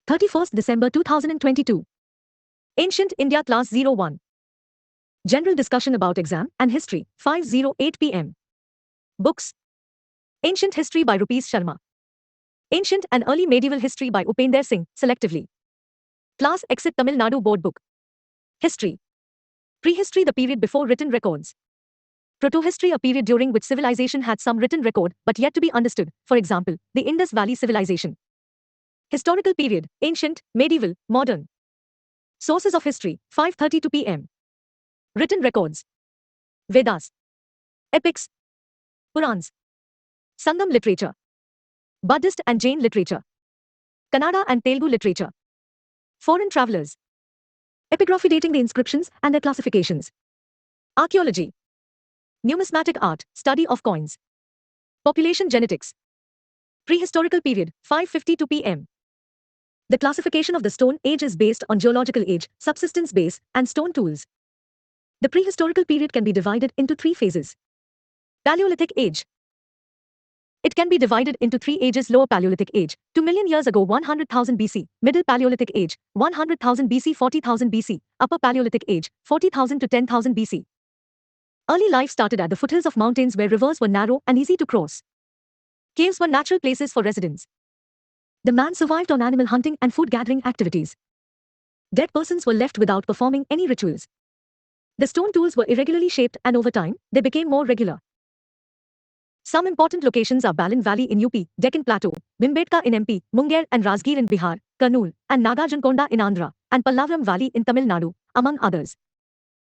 31st December 2022. Ancient India Class 01. General discussion about exam and history, 5:08 p.m. Books. Ancient History by Rupees Sharma. Ancient and Early Medieval History by Upender Singh, selectively. Class Exit Tamil Nadu Board Book. History. Prehistory, the period before written records. Protohistory, a period during which civilization had some written record, but yet to be understood, for example, the Indus Valley Civilization. Historical period, ancient, medieval, modern. Sources of history, 5:32 p.m. Written records. Vedas. Epics. Purans. Sangam literature. Buddhist and Jain literature. Kannada and Telugu literature. Foreign travelers. Epigraphy dating the inscriptions and their classifications. Archaeology. Numismatic art, study of coins. Population genetics. Prehistorical period, 5:52 p.m. The classification of the Stone Age is based on geological age, subsistence base, and stone tools. The prehistorical period can be divided into three phases. Paleolithic Age. It can be divided into three ages: Lower Paleolithic Age, 2 million years ago 100,000 BC, Middle Paleolithic Age, 100,000 BC 40,000 BC, Upper Paleolithic Age, 40,000 to 10,000 BC. Early life started at the foothills of mountains where rivers were narrow and easy to cross. Caves were natural places for residence. The man survived on animal hunting and food gathering activities. Dead persons were left without performing any rituals. The stone tools were irregularly shaped and over time, they became more regular. Some important locations are Ballen Valley in UP, Deccan Plateau, Bhimbetka in MP, Munger and Rajgir in Bihar, Kurnool, and Nagarjunkonda in Andra, and Pallavaram Valley in Tamil Nadu, among others.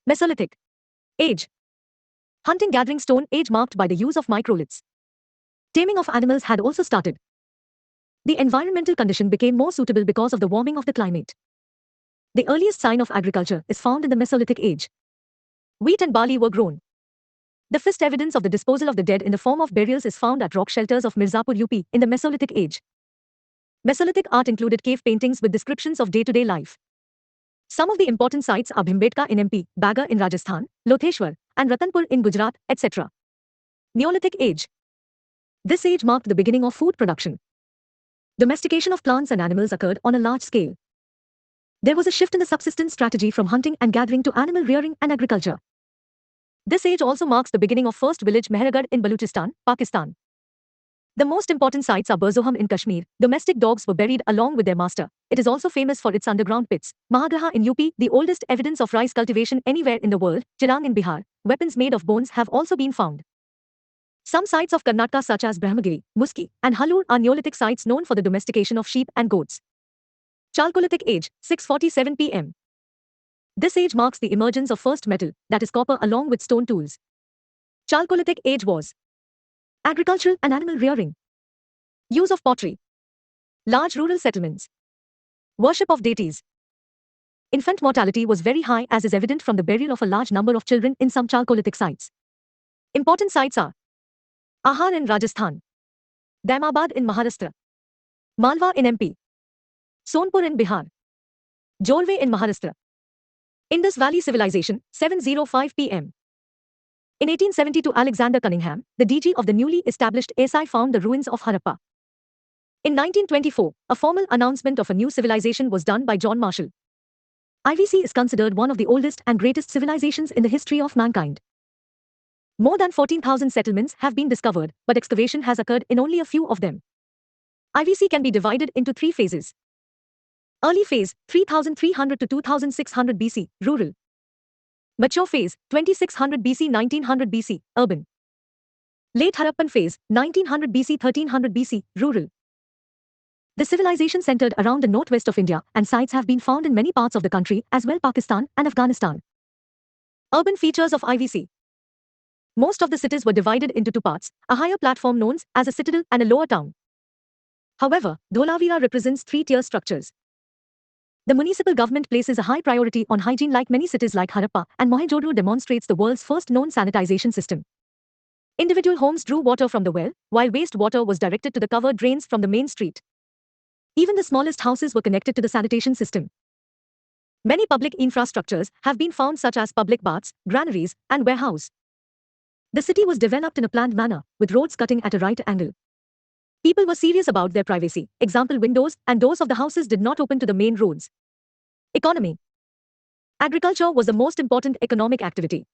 Mesolithic Age. Hunting-gathering Stone Age marked by the use of microliths. Taming of animals had also started. The environmental condition became more suitable because of the warming of the climate. The earliest sign of agriculture is found in the Mesolithic Age. Wheat and barley were grown. The first evidence of the disposal of the dead in the form of burials is found at rock shelters of Mirzapur, UP, in the Mesolithic Age. Mesolithic art included cave paintings with descriptions of day-to-day life. Some of the important sites are Bhimbetka in MP, Baga in Rajasthan, Lotheshwar, and Ratanpur in Gujarat, etc. Neolithic Age. This age marked the beginning of food production. Domestication of plants and animals occurred on a large scale. There was a shift in the subsistence strategy from hunting and gathering to animal rearing and agriculture. This age also marks the beginning of first village Mehergarh in Balochistan, Pakistan. The most important sites are Burzoham in Kashmir. Domestic dogs were buried along with their master. It is also famous for its underground pits. Mahagraha in UP, the oldest evidence of rice cultivation anywhere in the world. Chirang in Bihar. Weapons made of bones have also been found. Some sites of Karnataka such as Brahmagiri, Muski, and Hallur are Neolithic sites known for the domestication of sheep and goats. Chalcolithic Age, 6:47 p.m. This age marks the emergence of first metal, that is copper, along with stone tools. Chalcolithic Age was agricultural and animal rearing. Use of pottery. Large rural settlements. Worship of deities. Infant mortality was very high, as is evident from the burial of a large number of children in some Chalcolithic sites. Important sites are Ahar in Rajasthan, Daimabad in Maharashtra, Malwa in MP, Sonpur in Bihar, Jorwe in Maharashtra. Indus Valley Civilization, 7:05 p.m. In 1872, Alexander Cunningham, the DG of the newly established SI, found the ruins of Harappa. In 1924, a formal announcement of a new civilization was done by John Marshall. IVC is considered one of the oldest and greatest civilizations in the history of mankind. More than 14,000 settlements have been discovered, but excavation has occurred in only a few of them. IVC can be divided into three phases. Early phase, 3,300 to 2,600 BC, rural. Mature phase, 2,600 BC 1900 BC, urban. Late Harappan phase, 1900 BC 1300 BC, rural. The civilization centered around the northwest of India, and sites have been found in many parts of the country, as well Pakistan and Afghanistan. Urban features of IVC. Most of the cities were divided into two parts, a higher platform known as a citadel and a lower town. However, Dholavira represents three-tier structures. The municipal government places a high priority on hygiene, like many cities like Harappa, and Mohenjo-daro demonstrates the world's first known sanitization system. Individual homes drew water from the well, while wastewater was directed to the covered drains from the main street. Even the smallest houses were connected to the sanitation system. Many public infrastructures have been found, such as public baths, granaries, and warehouse. The city was developed in a planned manner, with roads cutting at a right angle. People were serious about their privacy. Example, windows and doors of the houses did not open to the main roads. Economy. Agriculture was the most important economic activity.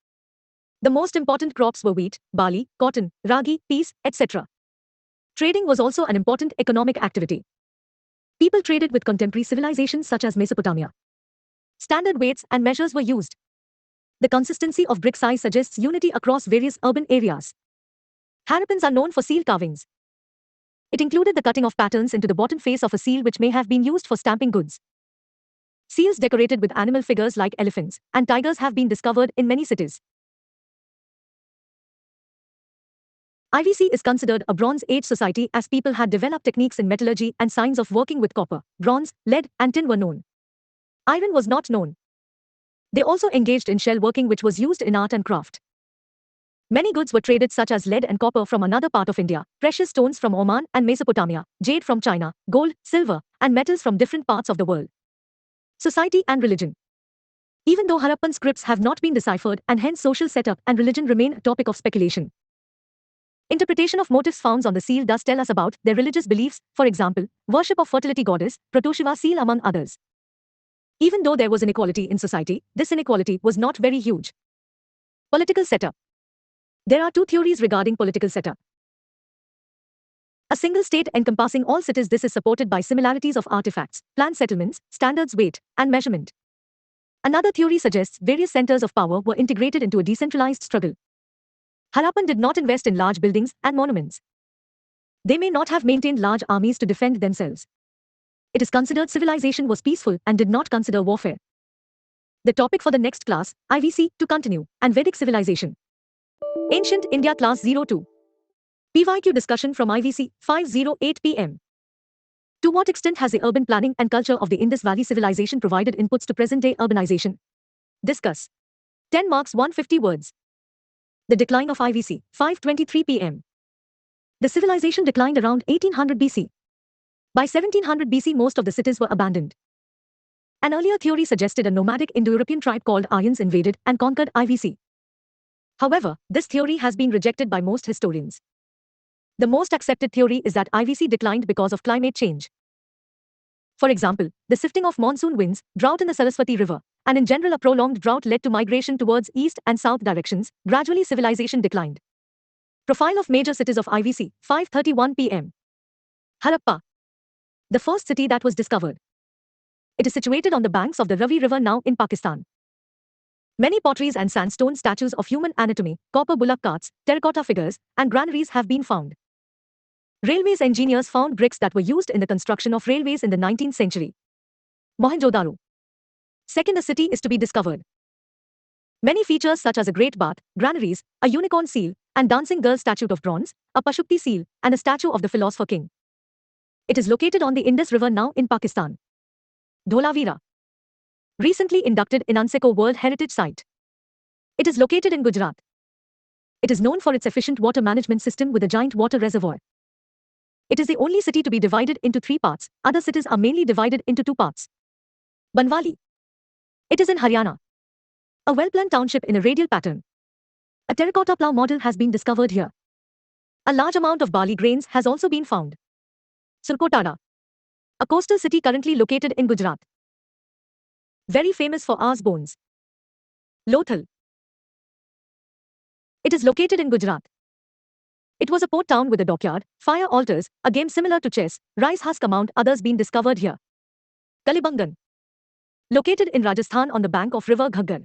The most important crops were wheat, barley, cotton, ragi, peas, etc. Trading was also an important economic activity. People traded with contemporary civilizations such as Mesopotamia. Standard weights and measures were used. The consistency of brick size suggests unity across various urban areas. Harappans are known for seal carvings. It included the cutting of patterns into the bottom face of a seal which may have been used for stamping goods. Seals decorated with animal figures like elephants and tigers have been discovered in many cities. IVC is considered a Bronze Age society as people had developed techniques in metallurgy and signs of working with copper, bronze, lead, and tin were known. Iron was not known. They also engaged in shell working which was used in art and craft. Many goods were traded such as lead and copper from another part of India, precious stones from Oman and Mesopotamia, jade from China, gold, silver, and metals from different parts of the world. Society and religion. Even though Harappan scripts have not been deciphered and hence social setup and religion remain a topic of speculation. Interpretation of motifs found on the seal does tell us about their religious beliefs, for example, worship of fertility goddess, Protoshiva seal among others. Even though there was inequality in society, this inequality was not very huge. Political setup. There are two theories regarding political setup. A single state encompassing all cities. This is supported by similarities of artifacts, planned settlements, standards weight, and measurement. Another theory suggests various centers of power were integrated into a decentralized struggle. Harappan did not invest in large buildings and monuments. They may not have maintained large armies to defend themselves. It is considered civilization was peaceful and did not consider warfare. The topic for the next class, IVC, to continue, and Vedic civilization. Ancient India Class 02. PYQ discussion from IVC, 5:08 p.m. To what extent has the urban planning and culture of the Indus Valley civilization provided inputs to present-day urbanization? Discuss. 10 marks 150 words. The decline of IVC, 5:23 p.m. The civilization declined around 1800 BC. By 1700 BC most of the cities were abandoned. An earlier theory suggested a nomadic Indo-European tribe called Aryans invaded and conquered IVC. However, this theory has been rejected by most historians. The most accepted theory is that IVC declined because of climate change. For example, the shifting of monsoon winds, drought in the Saraswati River, and in general a prolonged drought led to migration towards east and south directions. Gradually civilization declined. Profile of major cities of IVC, 5:31 p.m. Harappa. The first city that was discovered. It is situated on the banks of the Ravi River now in Pakistan. Many potteries and sandstone statues of human anatomy, copper bullock carts, terracotta figures, and granaries have been found. Railways engineers found bricks that were used in the construction of railways in the 19th century. Mohenjo-daro. Second, a city is to be discovered. Many features such as a great bath, granaries, a unicorn seal, and dancing girl statue of bronze, a Pashupti seal, and a statue of the philosopher king. It is located on the Indus River now in Pakistan. Dholavira. Recently inducted in UNESCO World Heritage Site. It is located in Gujarat. It is known for its efficient water management system with a giant water reservoir. It is the only city to be divided into 3 parts. Other cities are mainly divided into 2 parts. Banwali. It is in Haryana. A well-planned township in a radial pattern. A terracotta plough model has been discovered here. A large amount of barley grains has also been found. Surkotada. A coastal city currently located in Gujarat. Very famous for ours bones. Lothal. It is located in Gujarat. It was a port town with a dockyard, fire altars, a game similar to chess, rice husk amount others been discovered here. Kalibangan. Located in Rajasthan on the bank of river Ghaggar.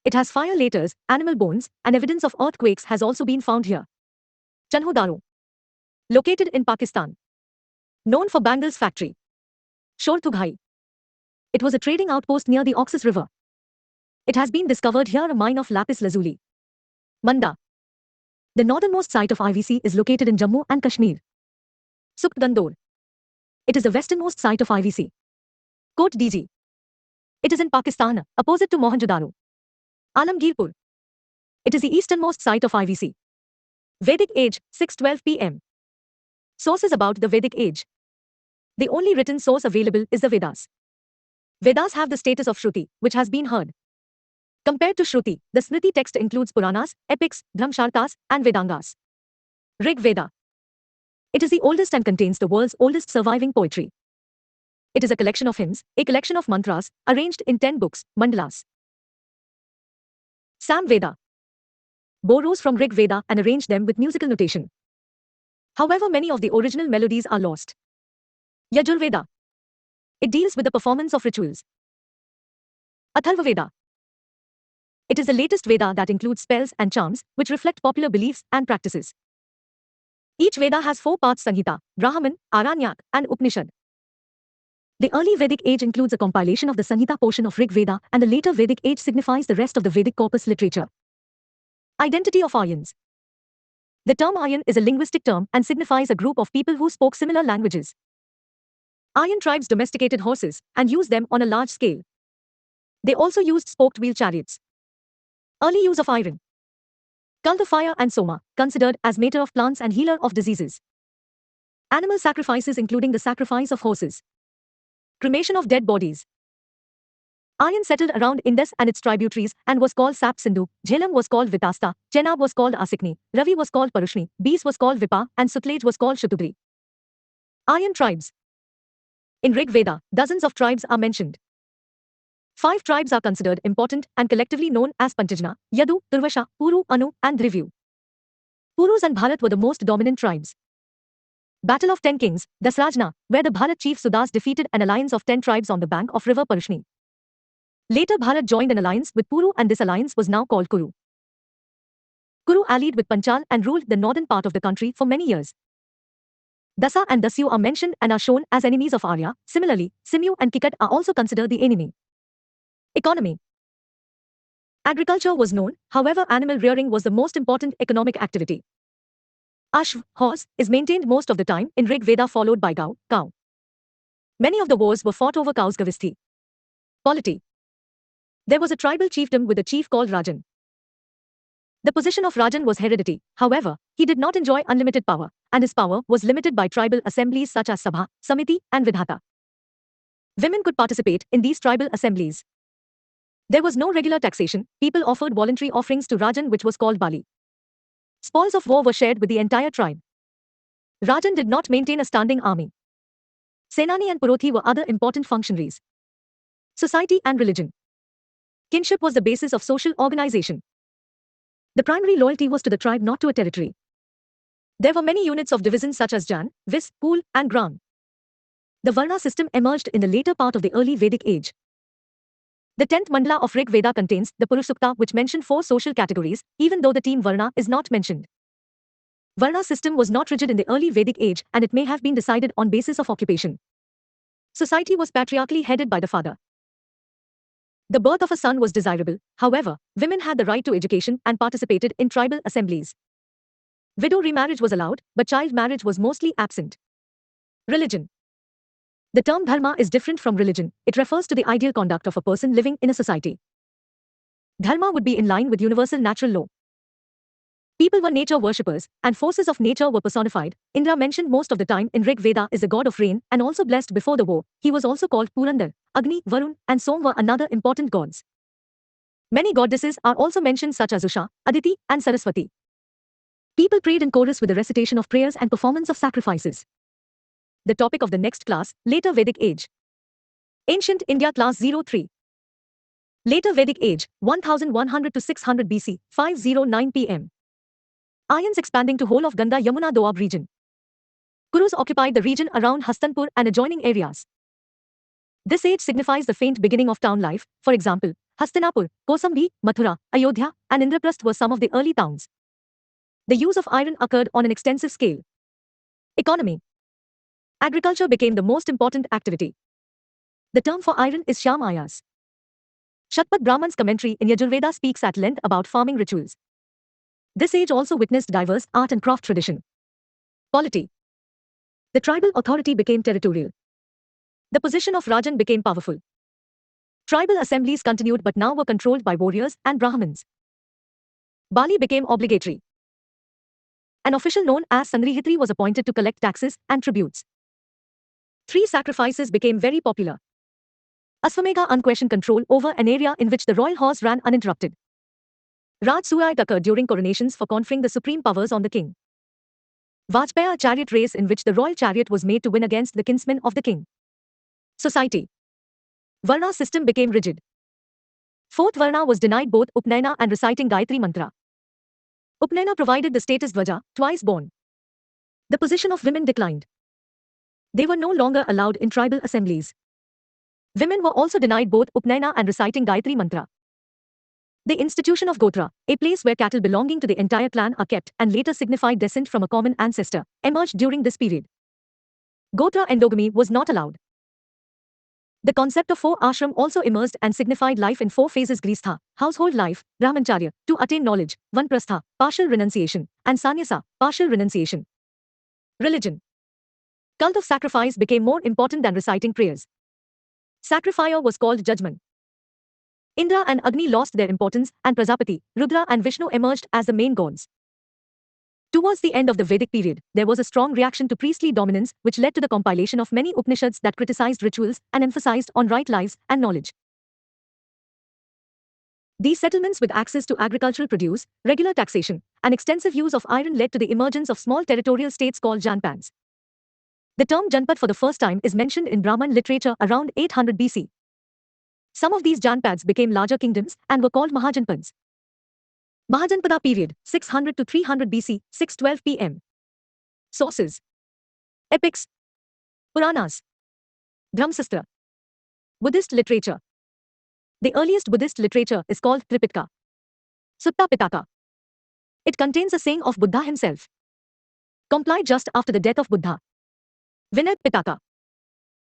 It has fire latars, animal bones, and evidence of earthquakes has also been found here. Chanhodaro. Located in Pakistan. Known for bangles factory. Shorthughai. It was a trading outpost near the Oxus River. It has been discovered here a mine of lapis lazuli. Manda. The northernmost site of IVC is located in Jammu and Kashmir. Sukhdandor. It is the westernmost site of IVC. Kot Diji. It is in Pakistan, opposite to Mohenjo-daro. Alamgirpur. It is the easternmost site of IVC. Vedic Age, 6:12 p.m. Sources about the Vedic Age. The only written source available is the Vedas. Vedas have the status of Shruti, which has been heard. Compared to Shruti, the Smriti text includes Puranas, epics, Dharmshartas, and Vedangas. Rig Veda. It is the oldest and contains the world's oldest surviving poetry. It is a collection of hymns, a collection of mantras, arranged in 10 books, mandalas. Sam Veda borrows from Rig Veda and arranged them with musical notation. However, many of the original melodies are lost. Yajur Veda. It deals with the performance of rituals. Atharva Veda. It is the latest Veda that includes spells and charms, which reflect popular beliefs and practices. Each Veda has 4 parts: Samhita, Brahman, Aranyak, and Upanishad. The early Vedic age includes a compilation of the Samhita portion of Rig Veda, and the later Vedic age signifies the rest of the Vedic corpus literature. Identity of Aryans. The term Aryan is a linguistic term and signifies a group of people who spoke similar languages. Aryan tribes domesticated horses and used them on a large scale. They also used spoked wheel chariots. Early use of iron. Kal the fire and Soma, considered as mater of plants and healer of diseases. Animal sacrifices including the sacrifice of horses. Cremation of dead bodies. Aryan settled around Indus and its tributaries and was called Sap Sindhu. Jhelum was called Vitasta, Chenab was called Asikni, Ravi was called Parushni, Bees was called Vipa, and Sutlej was called Shatudri. Aryan tribes. In Rig Veda, dozens of tribes are mentioned. 5 tribes are considered important and collectively known as Pantijna, Yadu, Turvasha, Puru, Anu, and Drivyu. Purus and Bharat were the most dominant tribes. Battle of 10 Kings, Dasrajna, where the Bharat chief Sudas defeated an alliance of 10 tribes on the bank of river Parushni. Later Bharat joined an alliance with Puru and this alliance was now called Kuru. Kuru allied with Panchal and ruled the northern part of the country for many years. Dasa and Dasyu are mentioned and are shown as enemies of Arya. Similarly, Simyu and Kikat are also considered the enemy. Economy. Agriculture was known, however animal rearing was the most important economic activity. Ashv, horse, is maintained most of the time in Rig Veda followed by Gau, cow. Many of the wars were fought over cows. Gavisti. Polity. There was a tribal chiefdom with a chief called Rajan. The position of Rajan was hereditary, however, he did not enjoy unlimited power, and his power was limited by tribal assemblies such as Sabha, Samiti, and Vidhata. Women could participate in these tribal assemblies. There was no regular taxation, people offered voluntary offerings to Rajan which was called Bali. Spoils of war were shared with the entire tribe. Rajan did not maintain a standing army. Senani and Purothi were other important functionaries. Society and religion. Kinship was the basis of social organization. The primary loyalty was to the tribe, not to a territory. There were many units of division such as Jan, Vis, Pool, and Gram. The Varna system emerged in the later part of the early Vedic age. The 10th mandala of Rig Veda contains the Purushukta which mentioned 4 social categories, even though the team Varna is not mentioned. Varna system was not rigid in the early Vedic age and it may have been decided on basis of occupation. Society was patriarchally headed by the father. The birth of a son was desirable, however, women had the right to education and participated in tribal assemblies. Widow remarriage was allowed, but child marriage was mostly absent. Religion. The term dharma is different from religion, it refers to the ideal conduct of a person living in a society. Dharma would be in line with universal natural law. People were nature worshippers, and forces of nature were personified. Indra, mentioned most of the time in Rig Veda, is the god of rain, and also blessed before the war. He was also called Purandar. Agni, Varun, and Som were another important gods. Many goddesses are also mentioned such as Usha, Aditi, and Saraswati. People prayed in chorus with the recitation of prayers and performance of sacrifices. The topic of the next class, Later Vedic Age. Ancient India Class 03. Later Vedic Age, 1100 to 600 BC, 509 PM. Aryans expanding to whole of Ganga Yamuna Doab region. Kurus occupied the region around Hastanpur and adjoining areas. This age signifies the faint beginning of town life. For example, Hastinapur, Kosambi, Mathura, Ayodhya, and Indraprasth were some of the early towns. The use of iron occurred on an extensive scale. Economy. Agriculture became the most important activity. The term for iron is Shyamayas. Shatpat Brahman's commentary in Yajurveda speaks at length about farming rituals. This age also witnessed diverse art and craft tradition. Polity. The tribal authority became territorial. The position of Rajan became powerful. Tribal assemblies continued but now were controlled by warriors and Brahmins. Bali became obligatory. An official known as Sandrihitri was appointed to collect taxes and tributes. 3 sacrifices became very popular. Aswamedha unquestioned control over an area in which the royal horse ran uninterrupted. Raj Suait occurred during coronations for conferring the supreme powers on the king. Vajpaya chariot race in which the royal chariot was made to win against the kinsmen of the king. Society. Varna system became rigid. Fourth Varna was denied both Upnayana and reciting Gayatri Mantra. Upnayana provided the status Dvaja, twice born. The position of women declined. They were no longer allowed in tribal assemblies. Women were also denied both Upnayana and reciting Gayatri Mantra. The institution of Gotra, a place where cattle belonging to the entire clan are kept and later signified descent from a common ancestor, emerged during this period. Gotra endogamy was not allowed. The concept of four ashram also emerged and signified life in four phases: Gristha, household life; Brahmacharya, to attain knowledge; Vanprastha, partial renunciation; and Sannyasa, partial renunciation. Religion. Cult of sacrifice became more important than reciting prayers. Sacrificer was called judgment. Indra and Agni lost their importance, and Prajapati, Rudra and Vishnu emerged as the main gods. Towards the end of the Vedic period, there was a strong reaction to priestly dominance, which led to the compilation of many Upanishads that criticized rituals and emphasized on right lives and knowledge. These settlements with access to agricultural produce, regular taxation, and extensive use of iron led to the emergence of small territorial states called janpads. The term Janpad for the first time is mentioned in Brahman literature around 800 BC. Some of these janpads became larger kingdoms and were called Mahajanpads. Mahajanpada period, 600 to 300 BC, 612 PM. Sources: Epics, Puranas, Brahmasastra. Buddhist literature. The earliest Buddhist literature is called Tripitaka, Sutta Pitaka. It contains a saying of Buddha himself, complied just after the death of Buddha. Vinay Pitaka.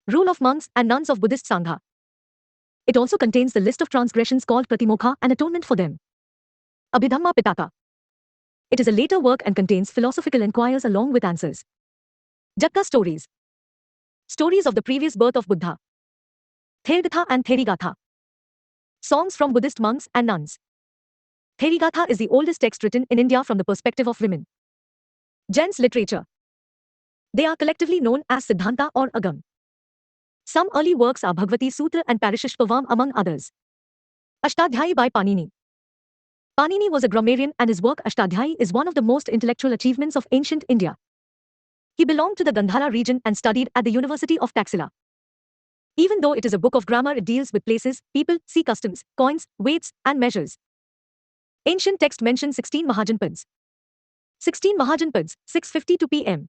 Rule of monks and nuns of Buddhist Sangha. It also contains the list of transgressions called Pratimokha and atonement for them. Abhidhamma Pitaka. It is a later work and contains philosophical enquiries along with answers. Jakka stories. Stories of the previous birth of Buddha. Therigatha and Therigatha. Songs from Buddhist monks and nuns. Therigatha is the oldest text written in India from the perspective of women. Jain's literature. They are collectively known as Siddhanta or Agam. Some early works are Bhagavati Sutra and Parishishpavam among others. Ashtadhyayi by Panini. Panini was a grammarian and his work Ashtadhyayi is one of the most intellectual achievements of ancient India. He belonged to the Gandhara region and studied at the University of Taxila. Even though it is a book of grammar, it deals with places, people, sea customs, coins, weights, and measures. Ancient text mention 16 Mahajanpads. 16 Mahajanpads, 652 PM.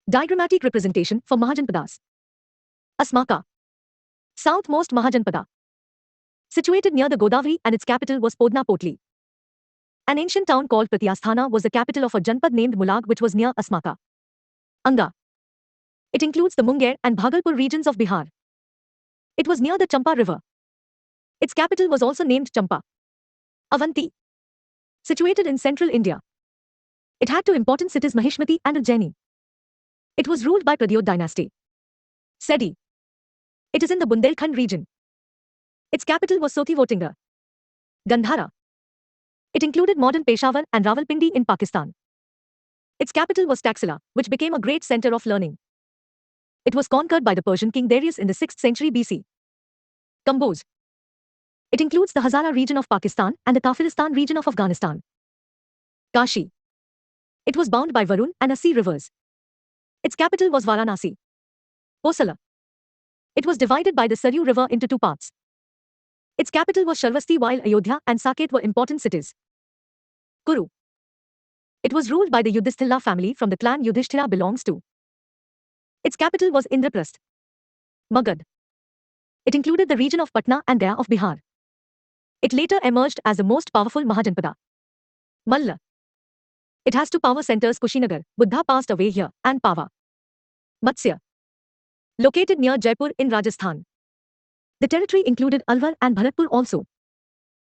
Diagrammatic representation for Mahajanpadas. Asmaka. Southmost Mahajanpada. Situated near the Godavari and its capital was Podna-Potli. An ancient town called Pratyasthana was the capital of a janpad named Mulag which was near Asmaka. Anga. It includes the Munger and Bhagalpur regions of Bihar. It was near the Champa river. Its capital was also named Champa. Avanti. Situated in central India. It had two important cities, Mahishmati and Ujjaini. It was ruled by Pradyot dynasty. Sedi. It is in the Bundelkhand region. Its capital was Sothi-Votinga. Gandhara. It included modern Peshawar and Rawalpindi in Pakistan. Its capital was Taxila, which became a great center of learning. It was conquered by the Persian king Darius in the 6th century BC. Kamboz. It includes the Hazara region of Pakistan and the Kafiristan region of Afghanistan. Kashi. It was bound by Varun and Asi rivers. Its capital was Varanasi. Kosala. It was divided by the Saryu river into two parts. Its capital was Sharvasti while Ayodhya and Saket were important cities. Kuru. It was ruled by the Yudhishthira family from the clan Yudhishthira belongs to. Its capital was Indraprasth. Magad. It included the region of Patna and Gaya of Bihar. It later emerged as the most powerful Mahajanpada. Malla. It has two power centers, Kushinagar, Buddha passed away here, and Pava. Matsya. Located near Jaipur in Rajasthan. The territory included Alwar and Bharatpur also.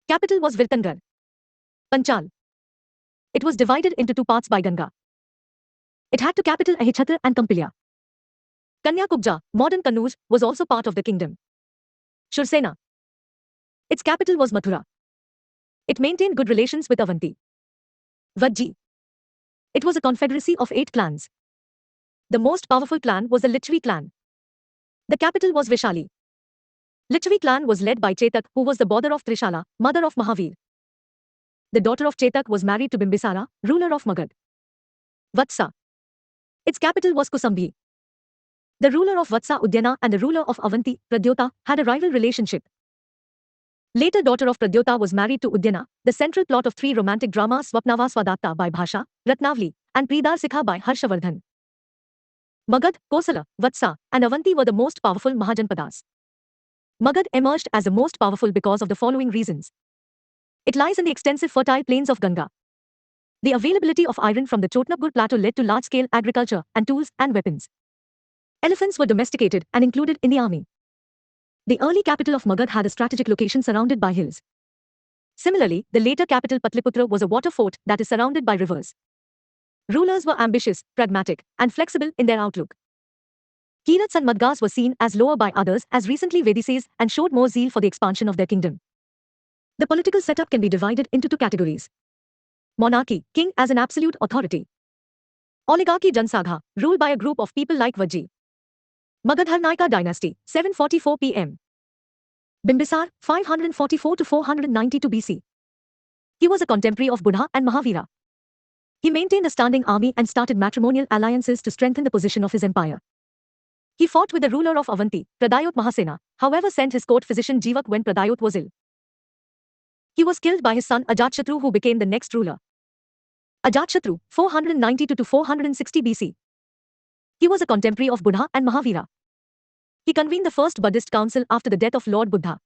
Capital was Virtangarh. Panchal. It was divided into two parts by Ganga. It had two capital Ahechhatra and Kampilya. Kanyakubja, modern Kannauj, was also part of the kingdom. Shursena. Its capital was Mathura. It maintained good relations with Avanti. Vajji. It was a confederacy of 8 clans. The most powerful clan was the Lichvi clan. The capital was Vishali. Lichvi clan was led by Chetak, who was the daughter of Trishala, mother of Mahavir. The daughter of Chetak was married to Bimbisara, ruler of Magad. Vatsa. Its capital was Kusambhi. The ruler of Vatsa Udyana and the ruler of Avanti, Pradyota, had a rival relationship. Later daughter of Pradyota was married to Udyana, the central plot of three romantic dramas Swapnava Swadatta by Bhasha, Ratnavali, and Pridar Sikha by Harshavardhan. Magad, Kosala, Vatsa, and Avanti were the most powerful Mahajanpadas. Magad emerged as the most powerful because of the following reasons. It lies in the extensive fertile plains of Ganga. The availability of iron from the Chotnapur plateau led to large-scale agriculture and tools and weapons. Elephants were domesticated and included in the army. The early capital of Magad had a strategic location surrounded by hills. Similarly, the later capital Patliputra was a water fort that is surrounded by rivers. Rulers were ambitious, pragmatic, and flexible in their outlook. Kirats and Madgas were seen as lower by others as recently Vedises and showed more zeal for the expansion of their kingdom. The political setup can be divided into two categories. Monarchy, king as an absolute authority. Oligarchy, Jansagha, ruled by a group of people like Vajji. Magadharnaika dynasty, 744 PM. Bimbisar, 544 to 492 BC. He was a contemporary of Buddha and Mahavira. He maintained a standing army and started matrimonial alliances to strengthen the position of his empire. He fought with the ruler of Avanti, Pradayot Mahasena, however sent his court physician Jivak when Pradayot was ill. He was killed by his son Ajatshatru, who became the next ruler. Ajatshatru, 492 to 460 BC. He was a contemporary of Buddha and Mahavira. He convened the first Buddhist council after the death of Lord Buddha.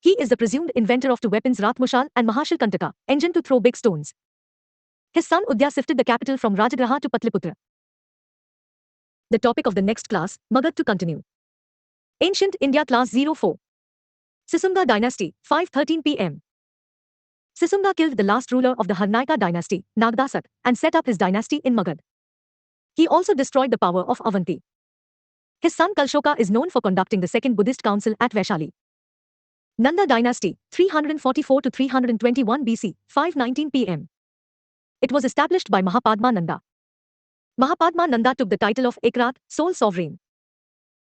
He is the presumed inventor of two weapons Ratmushal and Mahashal Kantaka, engine to throw big stones. His son Udya shifted the capital from Rajagriha to Patliputra. The topic of the next class, Magad to continue. Ancient India Class 04. Sisunga Dynasty, 513 PM. Sisunga killed the last ruler of the Harnaika dynasty, Nagdasak, and set up his dynasty in Magad. He also destroyed the power of Avanti. His son Kalshoka is known for conducting the second Buddhist council at Vaishali. Nanda dynasty, 344 to 321 BC, 519 PM. It was established by Mahapadma Nanda. Mahapadma Nanda took the title of Ekrat, sole sovereign.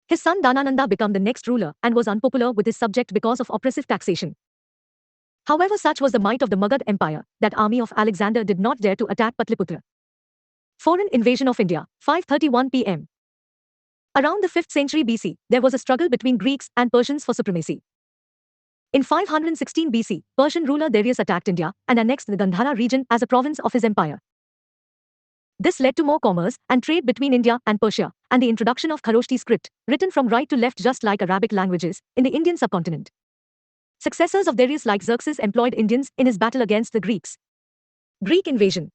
His son Dhanananda became the next ruler and was unpopular with his subject because of oppressive taxation. However, such was the might of the Magad Empire that army of Alexander did not dare to attack Patliputra. Foreign invasion of India, 531 PM. Around the 5th century BC, there was a struggle between Greeks and Persians for supremacy. In 516 BC, Persian ruler Darius attacked India and annexed the Gandhara region as a province of his empire. This led to more commerce and trade between India and Persia, and the introduction of Kharoshti script, written from right to left just like Arabic languages, in the Indian subcontinent. Successors of Darius like Xerxes employed Indians in his battle against the Greeks. Greek invasion.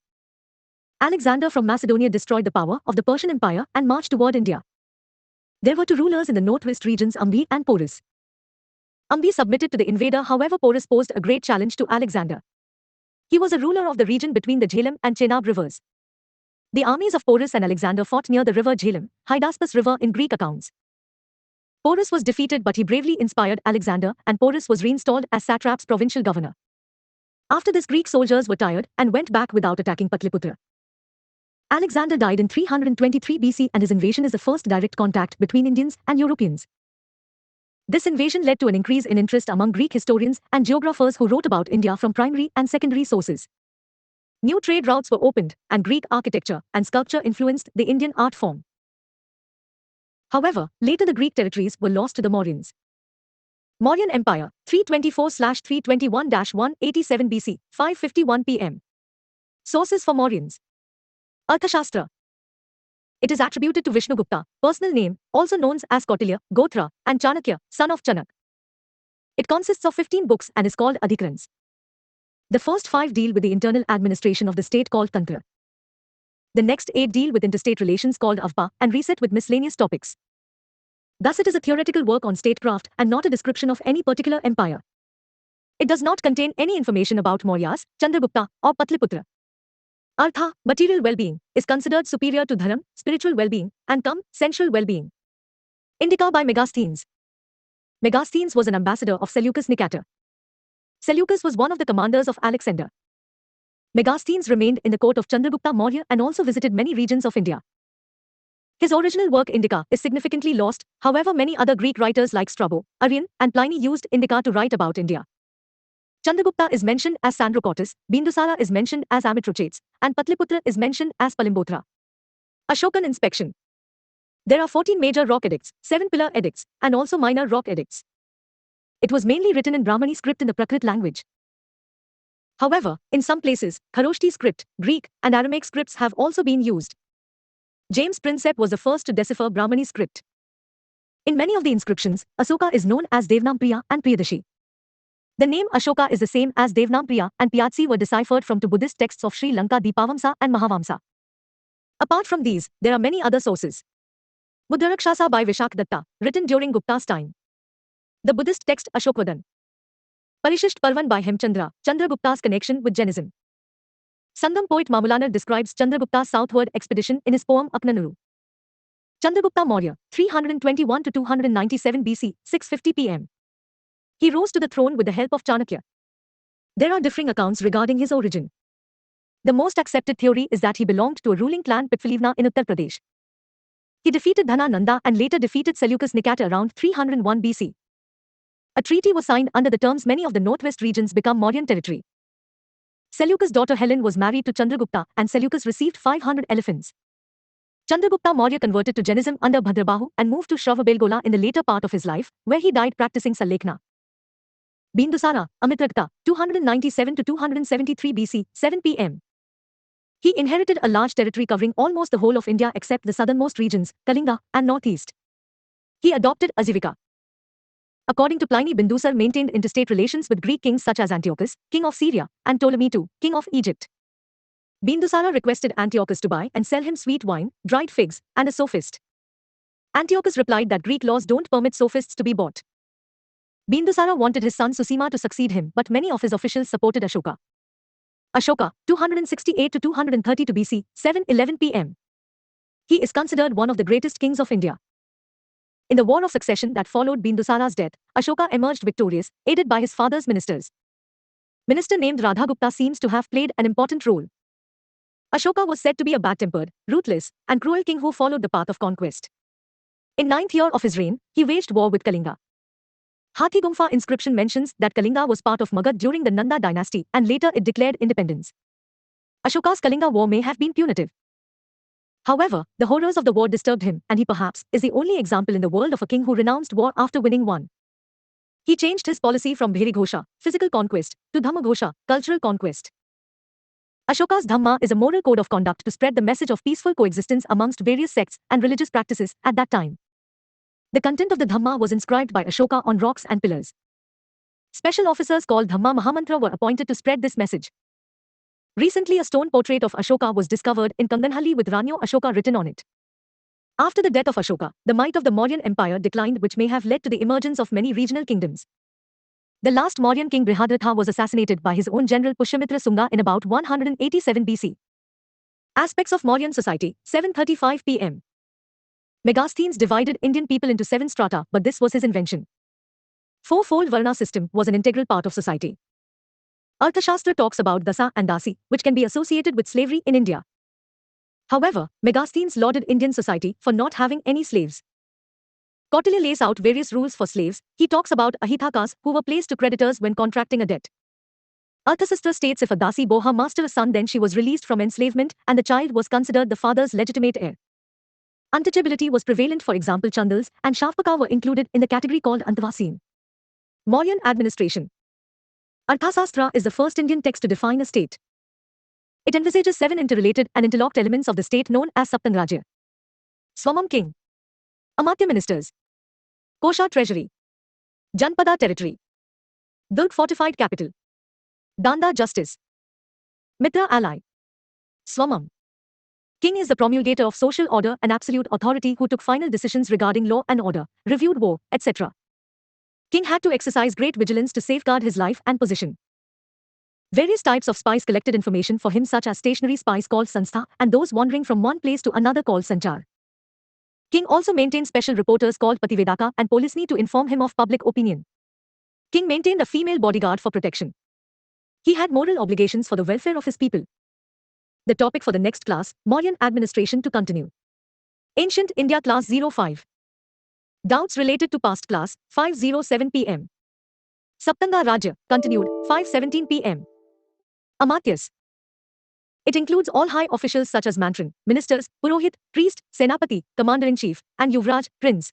Alexander from Macedonia destroyed the power of the Persian Empire and marched toward India. There were two rulers in the northwest regions, Ambi and Porus. Ambi submitted to the invader, however Porus posed a great challenge to Alexander. He was a ruler of the region between the Jhelum and Chenab rivers. The armies of Porus and Alexander fought near the river Jhelum, Hydaspes river in Greek accounts. Porus was defeated, but he bravely inspired Alexander, and Porus was reinstalled as satrap's provincial governor. After this, Greek soldiers were tired and went back without attacking Patliputra. Alexander died in 323 BC, and his invasion is the first direct contact between Indians and Europeans. This invasion led to an increase in interest among Greek historians and geographers who wrote about India from primary and secondary sources. New trade routes were opened, and Greek architecture and sculpture influenced the Indian art form. However, later the Greek territories were lost to the Mauryans. Mauryan Empire, 324-321-187 BC, 551 PM. Sources for Mauryans. Arthashastra. It is attributed to Vishnugupta, personal name, also known as Kautilya, Gotra, and Chanakya, son of Chanak. It consists of 15 books and is called Adhikarans. The first 5 deal with the internal administration of the state called Tantra. The next 8 deal with interstate relations called Avpa and reset with miscellaneous topics. Thus it is a theoretical work on statecraft and not a description of any particular empire. It does not contain any information about Mauryas, Chandragupta, or Patliputra. Artha, material well-being, is considered superior to Dharam, spiritual well-being, and Kam, sensual well-being. Indica by Megasthenes. Megasthenes was an ambassador of Seleucus Nicator. Seleucus was one of the commanders of Alexander. Megasthenes remained in the court of Chandragupta Maurya and also visited many regions of India. His original work Indica is significantly lost, however many other Greek writers like Strabo, Arrian, and Pliny used Indica to write about India. Chandragupta is mentioned as Sandrocotis, Bindusara is mentioned as Amitrochates, and Patliputra is mentioned as Palimbotra. Ashokan inspection. There are 14 major rock edicts, 7 pillar edicts, and also minor rock edicts. It was mainly written in Brahmani script in the Prakrit language. However, in some places, Kharoshthi script, Greek, and Aramaic scripts have also been used. James Prinsep was the first to decipher Brahmani script. In many of the inscriptions, Asoka is known as Devnampriya and Priyadashi. The name Ashoka is the same as Devnampriya and Piyatsi were deciphered from two Buddhist texts of Sri Lanka Deepavamsa and Mahavamsa. Apart from these, there are many other sources. Buddharakshasa by Vishak Datta, written during Gupta's time. The Buddhist text Ashokvadan. Parishisht Parvan by Hemchandra, Chandragupta's connection with Jainism. Sangam poet Mamulanar describes Chandragupta's southward expedition in his poem Aknanuru. Chandragupta Maurya, 321 to 297 BC, 650 PM. He rose to the throne with the help of Chanakya. There are differing accounts regarding his origin. The most accepted theory is that he belonged to a ruling clan Pitphalivna in Uttar Pradesh. He defeated Dhana Nanda and later defeated Seleucus Nicator around 301 BC. A treaty was signed under the terms many of the northwest regions become Mauryan territory. Seleucus' daughter Helen was married to Chandragupta and Seleucus received 500 elephants. Chandragupta Maurya converted to Jainism under Bhadrabahu and moved to Shravabelgola in the later part of his life, where he died practicing Sallekna. Bindusara, Amitragta, 297 to 273 BC, 7 PM. He inherited a large territory covering almost the whole of India except the southernmost regions, Kalinga, and northeast. He adopted Ajivika. According to Pliny, Bindusar maintained interstate relations with Greek kings such as Antiochus, king of Syria, and Ptolemy II, king of Egypt. Bindusara requested Antiochus to buy and sell him sweet wine, dried figs, and a sophist. Antiochus replied that Greek laws don't permit sophists to be bought. Bindusara wanted his son Susima to succeed him, but many of his officials supported Ashoka. Ashoka, 268 to 232 BC, 711 PM. He is considered one of the greatest kings of India. In the war of succession that followed Bindusara's death, Ashoka emerged victorious, aided by his father's ministers. Minister named Radhagupta seems to have played an important role. Ashoka was said to be a bad-tempered, ruthless, and cruel king who followed the path of conquest. In 9th year of his reign, he waged war with Kalinga. Hathigumfa inscription mentions that Kalinga was part of Magad during the Nanda dynasty and later it declared independence. Ashoka's Kalinga war may have been punitive. However, the horrors of the war disturbed him, and he perhaps is the only example in the world of a king who renounced war after winning one. He changed his policy from Bhirighosha, physical conquest, to Dhammaghosha, cultural conquest. Ashoka's Dhamma is a moral code of conduct to spread the message of peaceful coexistence amongst various sects and religious practices at that time. The content of the Dhamma was inscribed by Ashoka on rocks and pillars. Special officers called Dhamma Mahamantra were appointed to spread this message. Recently, a stone portrait of Ashoka was discovered in Kanganhalli with Ranyo Ashoka written on it. After the death of Ashoka, the might of the Mauryan Empire declined, which may have led to the emergence of many regional kingdoms. The last Mauryan king Brihadratha was assassinated by his own general Pushyamitra Sunga in about 187 BC. Aspects of Mauryan society, 735 PM. Megasthenes divided Indian people into 7 strata, but this was his invention. Four-fold Varna system was an integral part of society. Arthashastra talks about dasa and dasi, which can be associated with slavery in India. However, Megasthenes lauded Indian society for not having any slaves. Kautilya lays out various rules for slaves. He talks about ahithakas, who were placed to creditors when contracting a debt. Arthashastra states if a dasi bore her master a son, then she was released from enslavement, and the child was considered the father's legitimate heir. Untouchability was prevalent, for example Chandals and Shavpaka were included in the category called Antavasin. Mauryan administration. Arthasastra is the first Indian text to define a state. It envisages 7 interrelated and interlocked elements of the state known as Saptangrajya. Swamam king. Amatya ministers. Kosha treasury. Janpada territory. Durg fortified capital. Danda justice. Mitra ally. Swamam. King is the promulgator of social order and absolute authority who took final decisions regarding law and order, reviewed war, etc. King had to exercise great vigilance to safeguard his life and position. Various types of spies collected information for him, such as stationary spies called Sanstha and those wandering from one place to another called Sanchar. King also maintained special reporters called Pativedaka and Polisni to inform him of public opinion. King maintained a female bodyguard for protection. He had moral obligations for the welfare of his people. The topic for the next class, Mauryan administration to continue. Ancient India class 05. Doubts related to past class, 5:07 PM. Saptanga Rajya, continued, 5:17 PM. Amatyas. It includes all high officials such as mantran, ministers, purohit, priest, senapati, commander-in-chief, and yuvraj, prince.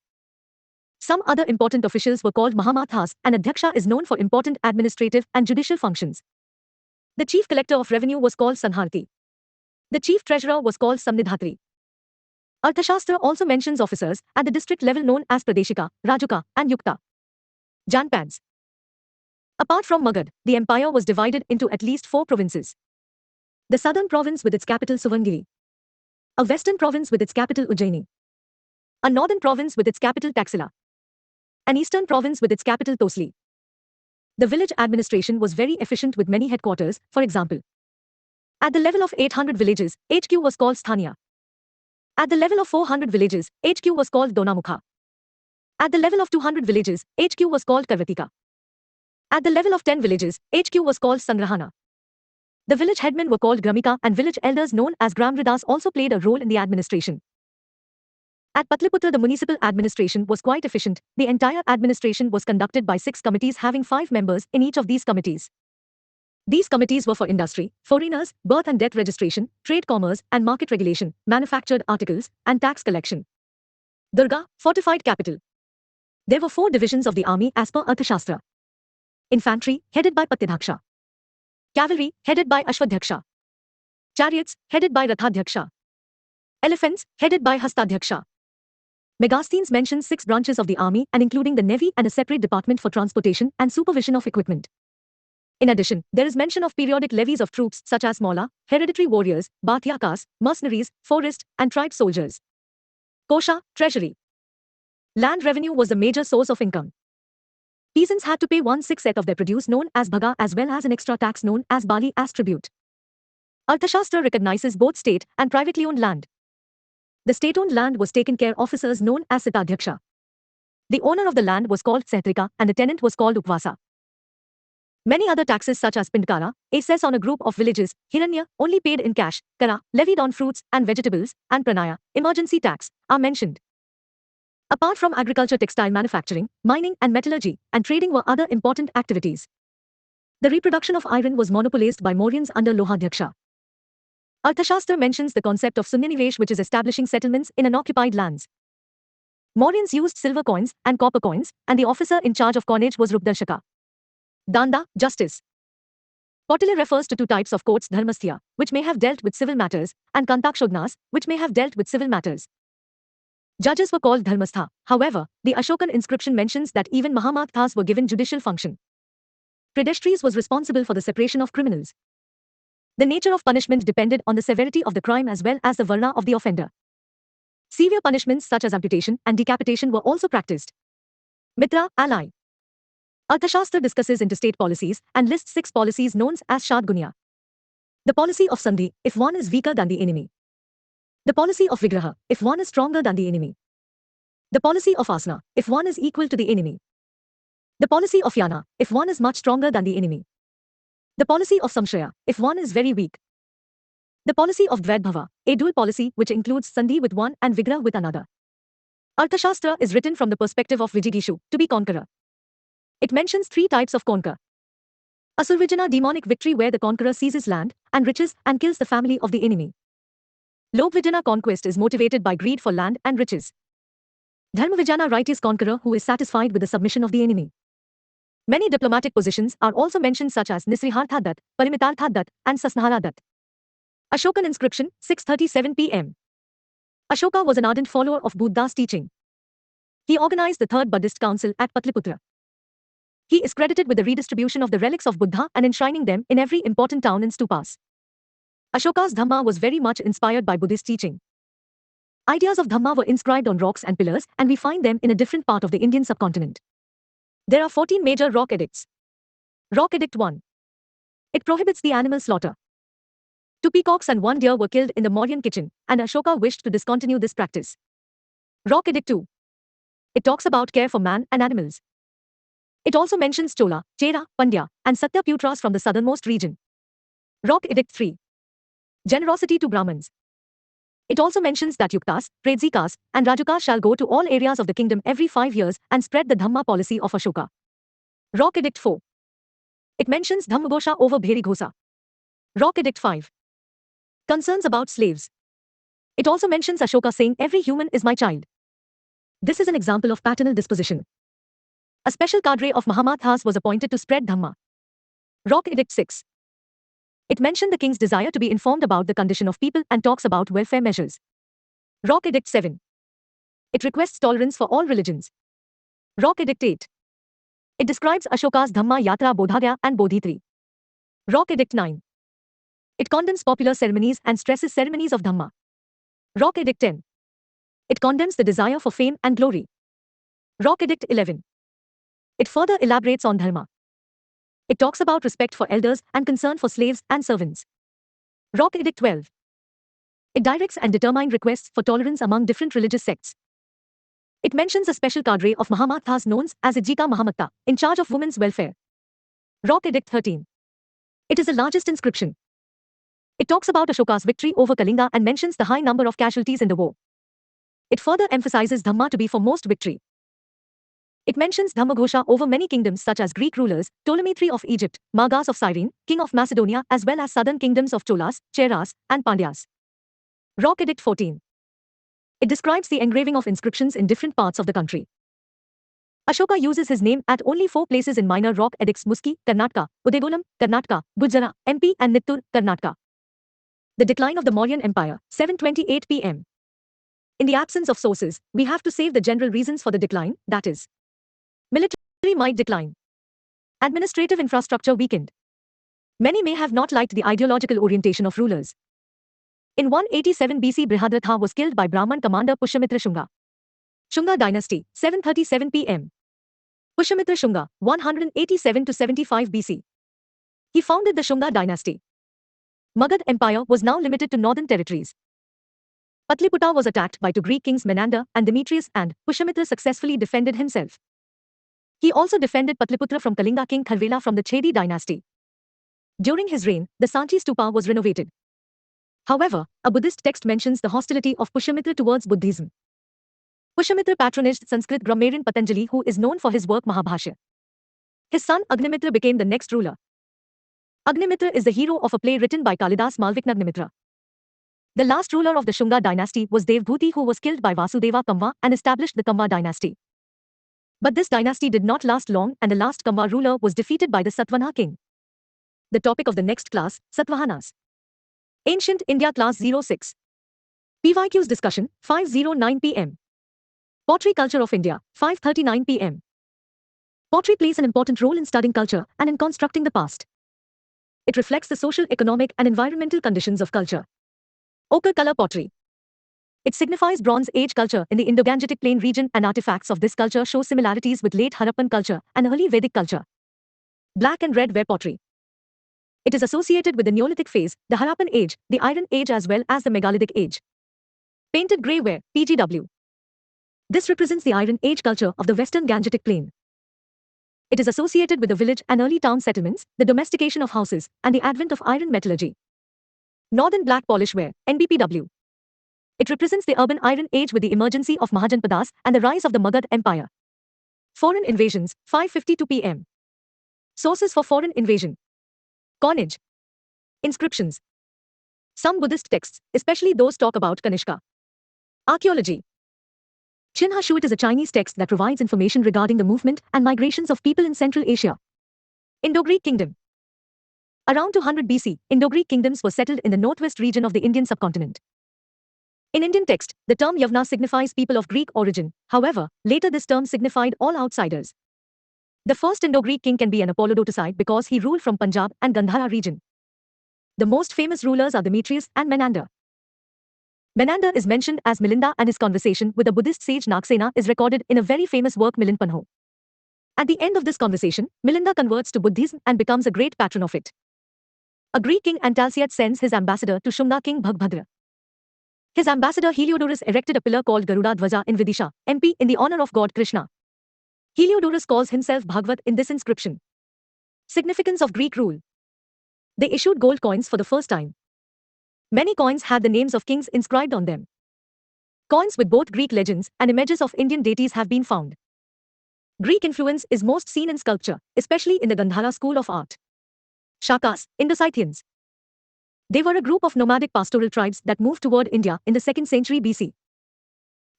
Some other important officials were called Mahamathas, and Adhyaksha is known for important administrative and judicial functions. The chief collector of revenue was called Sanharthi. The chief treasurer was called Samnidhatri. Arthashastra also mentions officers at the district level known as Pradeshika, Rajuka, and Yukta. Janpads. Apart from Magad, the empire was divided into at least 4 provinces. The southern province with its capital Suvangiri. A western province with its capital Ujjaini. A northern province with its capital Taxila. An eastern province with its capital Tosli. The village administration was very efficient with many headquarters, for example. At the level of 800 villages, HQ was called Sthania. At the level of 400 villages, HQ was called Donamukha. At the level of 200 villages, HQ was called Karvatika. At the level of 10 villages, HQ was called Sangrahana. The village headmen were called Gramika, and village elders known as Gramridas also played a role in the administration. At Patliputra, the municipal administration was quite efficient. The entire administration was conducted by 6 committees having 5 members in each of these committees. These committees were for industry, foreigners, birth and death registration, trade commerce and market regulation, manufactured articles, and tax collection. Durga, fortified capital. There were 4 divisions of the army as per Arthashastra. Infantry, headed by Patyadhaksha. Cavalry, headed by Ashwadhyaksha. Chariots, headed by Rathadhyaksha. Elephants, headed by Hastadhyaksha. Megasthenes mentions 6 branches of the army and including the navy and a separate department for transportation and supervision of equipment. In addition, there is mention of periodic levies of troops such as Malla, hereditary warriors, Bhathyakas, mercenaries, forest, and tribe soldiers. Kosha, treasury. Land revenue was the major source of income. Peasants had to pay 1/6 of their produce known as bhaga as well as an extra tax known as bali as tribute. Arthashastra recognizes both state and privately owned land. The state-owned land was taken care officers known as Sitadhyaksha. The owner of the land was called Sehtrika and the tenant was called Upvasa. Many other taxes such as Pindkara, a cess on a group of villages, Hiranya, only paid in cash, Kara, levied on fruits and vegetables, and Pranaya, emergency tax, are mentioned. Apart from agriculture, textile manufacturing, mining and metallurgy, and trading were other important activities. The reproduction of iron was monopolized by Mauryans under Lohadhyaksha. Arthashastra mentions the concept of Sunyanivesh, which is establishing settlements in unoccupied lands. Mauryans used silver coins and copper coins, and the officer in charge of coinage was Rupdarshaka. Danda, justice. Potile refers to 2 types of courts, Dharmasthya, which may have dealt with civil matters, and Kantakshodnas, which may have dealt with civil matters. Judges were called Dharmastha. However, the Ashokan inscription mentions that even Mahamathas were given judicial function. Predestries was responsible for the separation of criminals. The nature of punishment depended on the severity of the crime as well as the varna of the offender. Severe punishments such as amputation and decapitation were also practiced. Mitra, ally. Arthashastra discusses interstate policies and lists 6 policies known as Shadgunya. The policy of Sandhi, if one is weaker than the enemy. The policy of Vigraha, if one is stronger than the enemy. The policy of Asana, if one is equal to the enemy. The policy of Yana, if one is much stronger than the enemy. The policy of Samshraya, if one is very weak. The policy of Dvaidbhava, a dual policy which includes Sandhi with one and Vigrah with another. Arthashastra is written from the perspective of Vijigishu, to be conqueror. It mentions 3 types of conquer. Asurvijana, demonic victory where the conqueror seizes land and riches and kills the family of the enemy. Lobhvijana, conquest is motivated by greed for land and riches. Dharmavijana, righteous conqueror who is satisfied with the submission of the enemy. Many diplomatic positions are also mentioned such as Nisrihartha Dat, Parimitartha Dat, and Sasnahara Dat. Ashokan inscription, 6:37 p.m. Ashoka was an ardent follower of Buddha's teaching. He organized the 3rd Buddhist Council at Patliputra. He is credited with the redistribution of the relics of Buddha and enshrining them in every important town in stupas. Ashoka's Dhamma was very much inspired by Buddhist teaching. Ideas of Dhamma were inscribed on rocks and pillars, and we find them in a different part of the Indian subcontinent. There are 14 major rock edicts. Rock Edict 1. It prohibits the animal slaughter. 2 peacocks and 1 deer were killed in the Mauryan kitchen, and Ashoka wished to discontinue this practice. Rock Edict 2. It talks about care for man and animals. It also mentions Chola, Chera, Pandya, and Satyaputras from the southernmost region. Rock Edict 3. Generosity to Brahmins. It also mentions that Yuktas, Predzikas, and Rajukas shall go to all areas of the kingdom every 5 years and spread the Dhamma policy of Ashoka. Rock Edict 4. It mentions Dhammagosha over Bheri Ghosa. Rock Edict 5. Concerns about slaves. It also mentions Ashoka saying, "Every human is my child." This is an example of paternal disposition. A special cadre of Muhammad Khas was appointed to spread Dhamma. Rock Edict 6. It mentioned the king's desire to be informed about the condition of people and talks about welfare measures. Rock Edict 7. It requests tolerance for all religions. Rock Edict 8. It describes Ashoka's Dhamma Yatra Bodhagya and Bodhitri. Rock Edict 9. It condemns popular ceremonies and stresses ceremonies of Dhamma. Rock Edict 10. It condemns the desire for fame and glory. Rock Edict 11. It further elaborates on Dharma. It talks about respect for elders and concern for slaves and servants. Rock Edict 12. It directs and determines requests for tolerance among different religious sects. It mentions a special cadre of Muhammad Khas known as Ijika Muhammadta, in charge of women's welfare. Rock Edict 13. It is the largest inscription. It talks about Ashoka's victory over Kalinga and mentions the high number of casualties in the war. It further emphasizes Dhamma to be for most victory. It mentions Dhammaghosha over many kingdoms such as Greek rulers, Ptolemy III of Egypt, Magas of Cyrene, king of Macedonia, as well as southern kingdoms of Cholas, Cheras, and Pandyas. Rock Edict 14. It describes the engraving of inscriptions in different parts of the country. Ashoka uses his name at only 4 places in minor rock edicts: Muski, Karnataka; Udegolam, Karnataka; Gujara, MP, and Nittur, Karnataka. The decline of the Mauryan Empire, 728 PM. In the absence of sources, we have to save the general reasons for the decline, that is, military might decline. Administrative infrastructure weakened. Many may have not liked the ideological orientation of rulers. In 187 BC, Brihadratha was killed by Brahman commander Pushyamitra Shunga. Shunga dynasty, 737 PM. Pushyamitra Shunga, 187 to 75 BC. He founded the Shunga dynasty. Magad Empire was now limited to northern territories. Patliputra was attacked by 2 Greek kings Menander and Demetrius, and Pushyamitra successfully defended himself. He also defended Patliputra from Kalinga king Kharvela from the Chedi dynasty. During his reign, the Sanchi stupa was renovated. However, a Buddhist text mentions the hostility of Pushyamitra towards Buddhism. Pushyamitra patronaged Sanskrit grammarian Patanjali, who is known for his work Mahabhashya. His son Agnimitra became the next ruler. Agnimitra is the hero of a play written by Kalidas Malviknagnimitra. The last ruler of the Shunga dynasty was Devbhuti, who was killed by Vasudeva Kamva and established the Kamva dynasty. But this dynasty did not last long, and the last Kamva ruler was defeated by the Satvana king. The topic of the next class, Satvahanas. Ancient India Class 06. PYQ's discussion, 5:09 PM. Pottery Culture of India, 5:39 PM. Pottery plays an important role in studying culture and in constructing the past. It reflects the social, economic, and environmental conditions of culture. Ochre color pottery. It signifies Bronze Age culture in the Indo-Gangetic Plain region, and artifacts of this culture show similarities with late Harappan culture and early Vedic culture. Black and red ware pottery. It is associated with the Neolithic phase, the Harappan Age, the Iron Age, as well as the Megalithic Age. Painted grey ware, PGW. This represents the Iron Age culture of the Western Gangetic Plain. It is associated with the village and early town settlements, the domestication of houses, and the advent of iron metallurgy. Northern black polish ware, NBPW. It represents the urban Iron Age with the emergence of Mahajanpadas and the rise of the Magad Empire. Foreign invasions, 5:52 PM. Sources for foreign invasion. Coinage. Inscriptions. Some Buddhist texts, especially those talk about Kanishka. Archaeology. Chinha Shuit is a Chinese text that provides information regarding the movement and migrations of people in Central Asia. Indo-Greek Kingdom. Around 200 BC, Indo-Greek kingdoms were settled in the northwest region of the Indian subcontinent. In Indian text, the term Yavna signifies people of Greek origin. However, later this term signified all outsiders. The first Indo-Greek king can be an Apollodotocide because he ruled from Punjab and Gandhara region. The most famous rulers are Demetrius and Menander. Menander is mentioned as Milinda, and his conversation with the Buddhist sage Nagsena is recorded in a very famous work Milinpanho. At the end of this conversation, Milinda converts to Buddhism and becomes a great patron of it. A Greek king Antalciad sends his ambassador to Shunga king Bhagbhadra. His ambassador Heliodorus erected a pillar called Garuda Dhwaja in Vidisha, MP, in the honor of god Krishna. Heliodorus calls himself Bhagavad in this inscription. Significance of Greek rule. They issued gold coins for the first time. Many coins had the names of kings inscribed on them. Coins with both Greek legends and images of Indian deities have been found. Greek influence is most seen in sculpture, especially in the Gandhara school of art. Shakas, Indo-Scythians. They were a group of nomadic pastoral tribes that moved toward India in the 2nd century BC.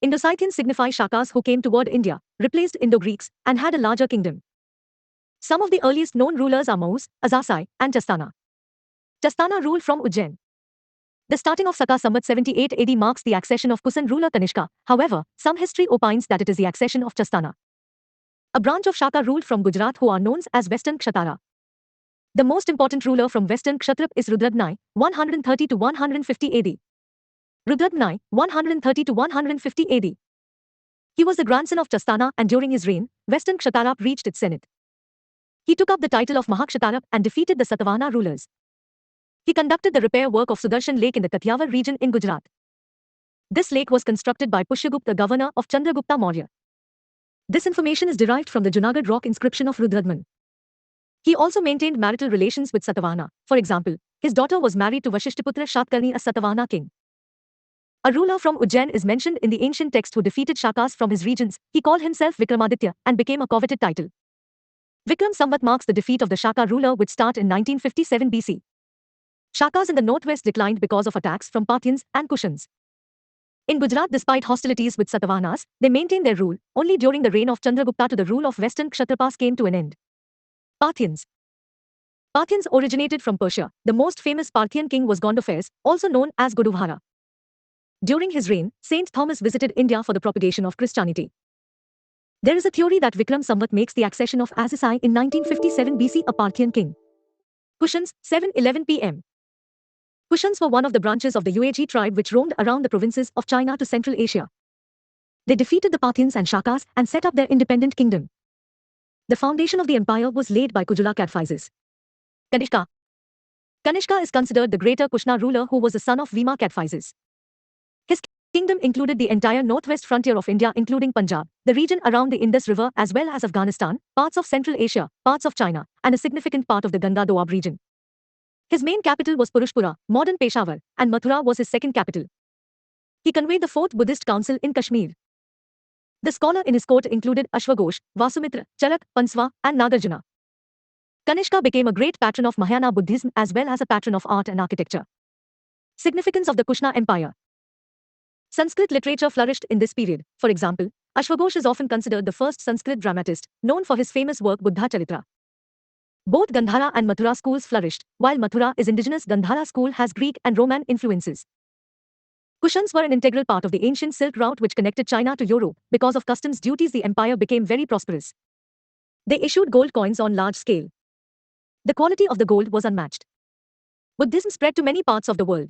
Indo-Scythians signify Shakas who came toward India, replaced Indo-Greeks, and had a larger kingdom. Some of the earliest known rulers are Maus, Azasai, and Chastana. Chastana ruled from Ujjain. The starting of Saka Samvat 78 AD marks the accession of Kusan ruler Kanishka. However, some history opines that it is the accession of Chastana. A branch of Shaka ruled from Gujarat who are known as Western Kshatara. The most important ruler from Western Kshatrap is Rudradnai, 130 to 150 AD. Rudradnai, 130 to 150 AD. He was the grandson of Chastana, and during his reign, Western Kshatrap reached its zenith. He took up the title of Mahakshatarap and defeated the Satavahana rulers. He conducted the repair work of Sudarshan Lake in the Kathiawar region in Gujarat. This lake was constructed by Pushyagupta, governor of Chandragupta Maurya. This information is derived from the Junagadh rock inscription of Rudradman. He also maintained marital relations with Satavahana. For example, his daughter was married to Vashishthaputra Shatkarni, a Satavahana king. A ruler from Ujjain is mentioned in the ancient text who defeated Shakas from his regions. He called himself Vikramaditya and became a coveted title. Vikram Samvat marks the defeat of the Shaka ruler which started in 1957 BC. Shakas in the northwest declined because of attacks from Parthians and Kushans. In Gujarat, despite hostilities with Satavahanas, they maintained their rule. Only during the reign of Chandragupta to the rule of Western Kshatrapas came to an end. Parthians. Parthians originated from Persia. The most famous Parthian king was Gondophares, also known as Goduvhara. During his reign, Saint Thomas visited India for the propagation of Christianity. There is a theory that Vikram Samvat makes the accession of Azasai in 1957 BC, a Parthian king. Kushans, 711 PM. Kushans were one of the branches of the Uag tribe which roamed around the provinces of China to Central Asia. They defeated the Parthians and Shakas and set up their independent kingdom. The foundation of the empire was laid by Kujula Cadphises. Kanishka. Kanishka is considered the greater Kushna ruler who was the son of Bhima Cadphises. His kingdom included the entire northwest frontier of India including Punjab, the region around the Indus River as well as Afghanistan, parts of Central Asia, parts of China, and a significant part of the Ganga Doab region. His main capital was Purushpura, modern Peshawar, and Mathura was his second capital. He conveyed the 4th Buddhist council in Kashmir. The scholar in his court included Ashwaghosh, Vasumitra, Charak, Panswa, and Nagarjuna. Kanishka became a great patron of Mahayana Buddhism as well as a patron of art and architecture. Significance of the Kushna Empire. Sanskrit literature flourished in this period. For example, Ashwaghosh is often considered the first Sanskrit dramatist, known for his famous work Buddha Charitra. Both Gandhara and Mathura schools flourished, while Mathura is indigenous. Gandhara school has Greek and Roman influences. Kushans were an integral part of the ancient Silk Route which connected China to Europe. Because of customs duties, the empire became very prosperous. They issued gold coins on large scale. The quality of the gold was unmatched. Buddhism spread to many parts of the world.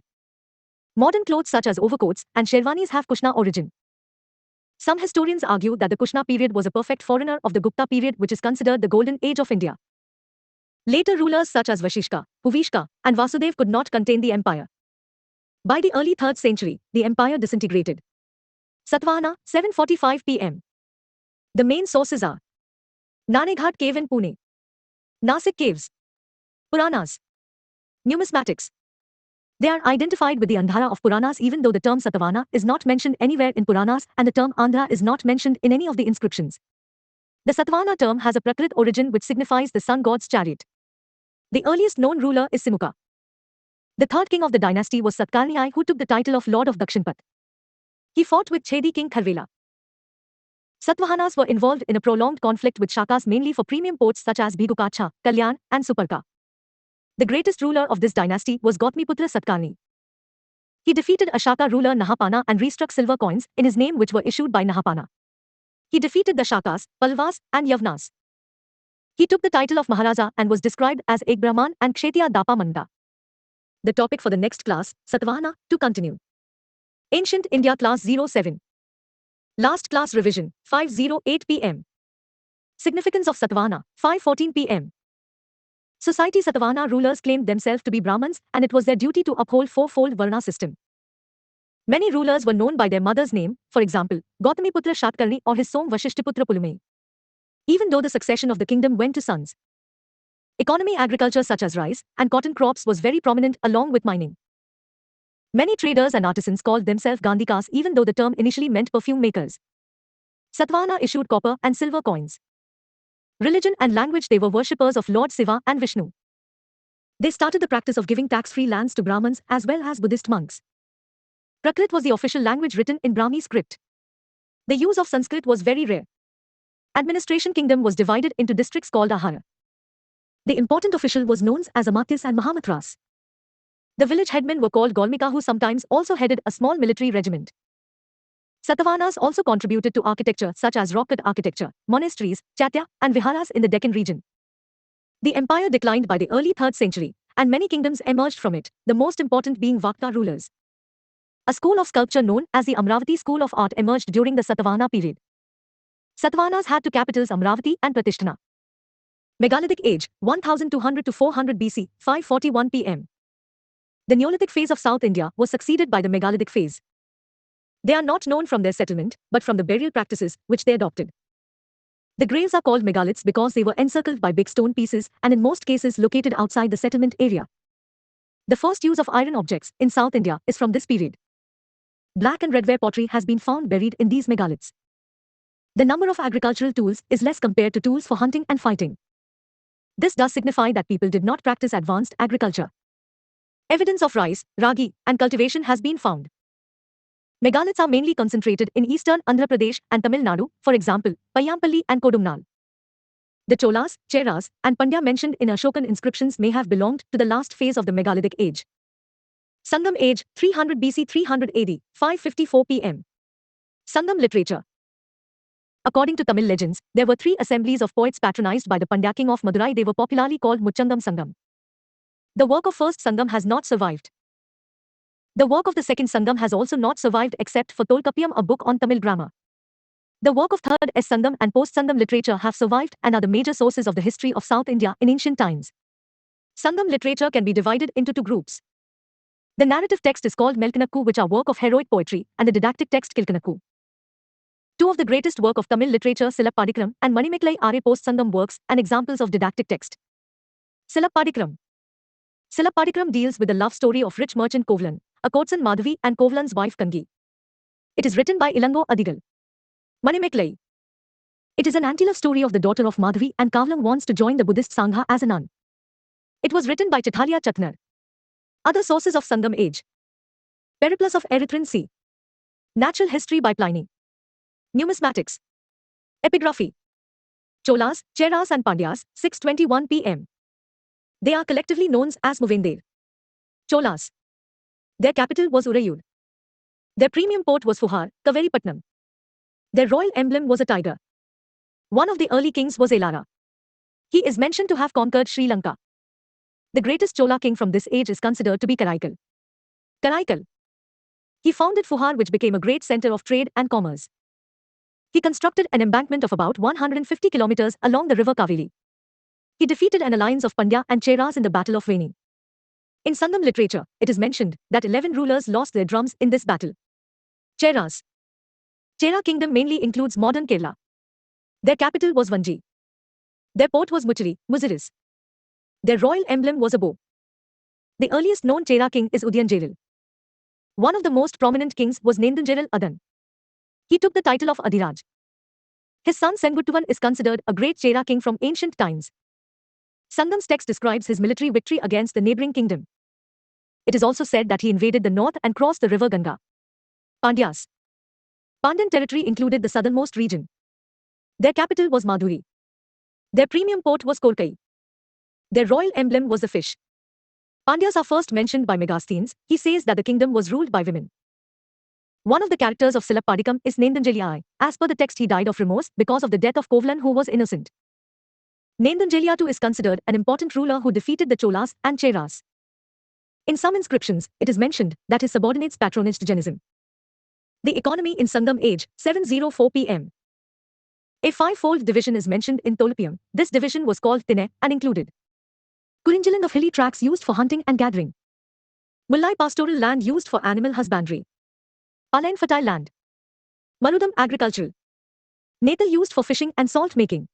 Modern clothes such as overcoats and sherwanis have Kushna origin. Some historians argue that the Kushna period was a perfect forerunner of the Gupta period, which is considered the golden age of India. Later rulers such as Vashishka, Huvishka, and Vasudev could not contain the empire. By the early 3rd century, the empire disintegrated. Satavahana, 745 PM. The main sources are Naneghat cave in Pune, Nasik caves, Puranas, numismatics. They are identified with the Andhara of Puranas even though the term Satavahana is not mentioned anywhere in Puranas and the term Andra is not mentioned in any of the inscriptions. The Satavahana term has a Prakrit origin which signifies the sun god's chariot. The earliest known ruler is Simukha. The 3rd king of the dynasty was Satkarni who took the title of Lord of Dakshinpat. He fought with Chedi king Kharvela. Satavahanas were involved in a prolonged conflict with Shakas mainly for premium ports such as Bhigukacha, Kalyan, and Suparka. The greatest ruler of this dynasty was Gautamiputra Satkarni. He defeated a Shaka ruler Nahapana and restruck silver coins in his name which were issued by Nahapana. He defeated the Shakas, Pallavas, and Yavnas. He took the title of Maharaja and was described as Ek Brahman and Kshetriya Dapa Manda. The topic for the next class, Satavahana, to continue. Ancient India Class 07. Last class revision, 5:08 PM. Significance of Satavahana, 5:14 PM. Society Satavahana rulers claimed themselves to be Brahmins and it was their duty to uphold fourfold Varna system. Many rulers were known by their mother's name, for example, Gautamiputra Shatkarni or his son Vashishthaputra Pulume. Even though the succession of the kingdom went to sons. Economy agriculture such as rice and cotton crops was very prominent along with mining. Many traders and artisans called themselves Gandhikas even though the term initially meant perfume makers. Satavahana issued copper and silver coins. Religion and language, they were worshippers of Lord Shiva and Vishnu. They started the practice of giving tax-free lands to Brahmins as well as Buddhist monks. Prakrit was the official language written in Brahmi script. The use of Sanskrit was very rare. Administration kingdom was divided into districts called ahara. The important official was known as Amatyas and Mahamatras. The village headmen were called Golmika, who sometimes also headed a small military regiment. Satavahanas also contributed to architecture such as rock cut architecture, monasteries, chatya, and viharas in the Deccan region. The empire declined by the early 3rd century, and many kingdoms emerged from it, the most important being Vakta rulers. A school of sculpture known as the Amravati school of art emerged during the Satavahana period. Satavahanas had two capitals, Amravati and Pratishtana. Megalithic Age, 1200 to 400 BC, 541 PM. The Neolithic phase of South India was succeeded by the Megalithic phase. They are not known from their settlement, but from the burial practices which they adopted. The graves are called megaliths because they were encircled by big stone pieces and in most cases located outside the settlement area. The first use of iron objects in South India is from this period. Black and redware pottery has been found buried in these megaliths. The number of agricultural tools is less compared to tools for hunting and fighting. This does signify that people did not practice advanced agriculture. Evidence of rice, ragi, and cultivation has been found. Megaliths are mainly concentrated in eastern Andhra Pradesh and Tamil Nadu, for example, Payampalli and Kodumnal. The Cholas, Cheras, and Pandya mentioned in Ashokan inscriptions may have belonged to the last phase of the megalithic age. Sangam age, 300 BC 300 AD, 554 PM. Sangam literature. According to Tamil legends, there were 3 assemblies of poets patronized by the Pandya king of Madurai. They were popularly called Muchangam Sangam. The work of first Sangam has not survived. The work of the second Sangam has also not survived except for Tolkappiyam, a book on Tamil grammar. The work of third S Sangam and post-Sangam literature have survived and are the major sources of the history of South India in ancient times. Sangam literature can be divided into 2 groups. The narrative text is called Melkanakku, which are work of heroic poetry, and the didactic text Kilkanakku. 2 of the greatest work of Tamil literature, Silappadikram and Manimekalai, are post-Sangam works and examples of didactic text. Silappadikram. Silappadikram deals with the love story of rich merchant Kovalan, a courtesan Madhavi, and Kovalan's wife Kangi. It is written by Ilango Adigal. Manimekalai. It is an anti-love story of the daughter of Madhavi, and Kavalam wants to join the Buddhist Sangha as a nun. It was written by Chithalia Chatnar. Other sources of Sangam age. Periplus of Erythraean Sea. Natural history by Pliny. Numismatics. Epigraphy. Cholas, Cheras and Pandyas, 621 PM. They are collectively known as Movendir. Cholas. Their capital was Urayur. Their premium port was Fuhar, Kaveripatnam. Their royal emblem was a tiger. One of the early kings was Elara. He is mentioned to have conquered Sri Lanka. The greatest Chola king from this age is considered to be Karaikal. Karaikal. He founded Fuhar, which became a great center of trade and commerce. He constructed an embankment of about 150 kilometers along the river Kaveri. He defeated an alliance of Pandya and Cheras in the Battle of Veni. In Sangam literature, it is mentioned that 11 rulers lost their drums in this battle. Cheras. Chera kingdom mainly includes modern Kerala. Their capital was Vanji. Their port was Muchiri, Muziris. Their royal emblem was a bow. The earliest known Chera king is Udyanjeral. One of the most prominent kings was Nendanjeral Adan. He took the title of Adhiraj. His son Senguttuvan is considered a great Chera king from ancient times. Sangam's text describes his military victory against the neighboring kingdom. It is also said that he invaded the north and crossed the river Ganga. Pandyas. Pandan territory included the southernmost region. Their capital was Madhuri. Their premium port was Kolkai. Their royal emblem was a fish. Pandyas are first mentioned by Megasthenes. He says that the kingdom was ruled by women. One of the characters of Silappadikam is Nendanjeliya. As per the text, he died of remorse because of the death of Kovalan, who was innocent. Nendanjeliya too is considered an important ruler who defeated the Cholas and Cheras. In some inscriptions, it is mentioned that his subordinates patronaged Jainism. The economy in Sangam age, 704 PM. A 5-fold division is mentioned in Tolkappiyam. This division was called Tine and included Kurinjaland of hilly tracts used for hunting and gathering. Mullai pastoral land used for animal husbandry. Palayan fertile land. Marudam agricultural. Natal used for fishing and salt making.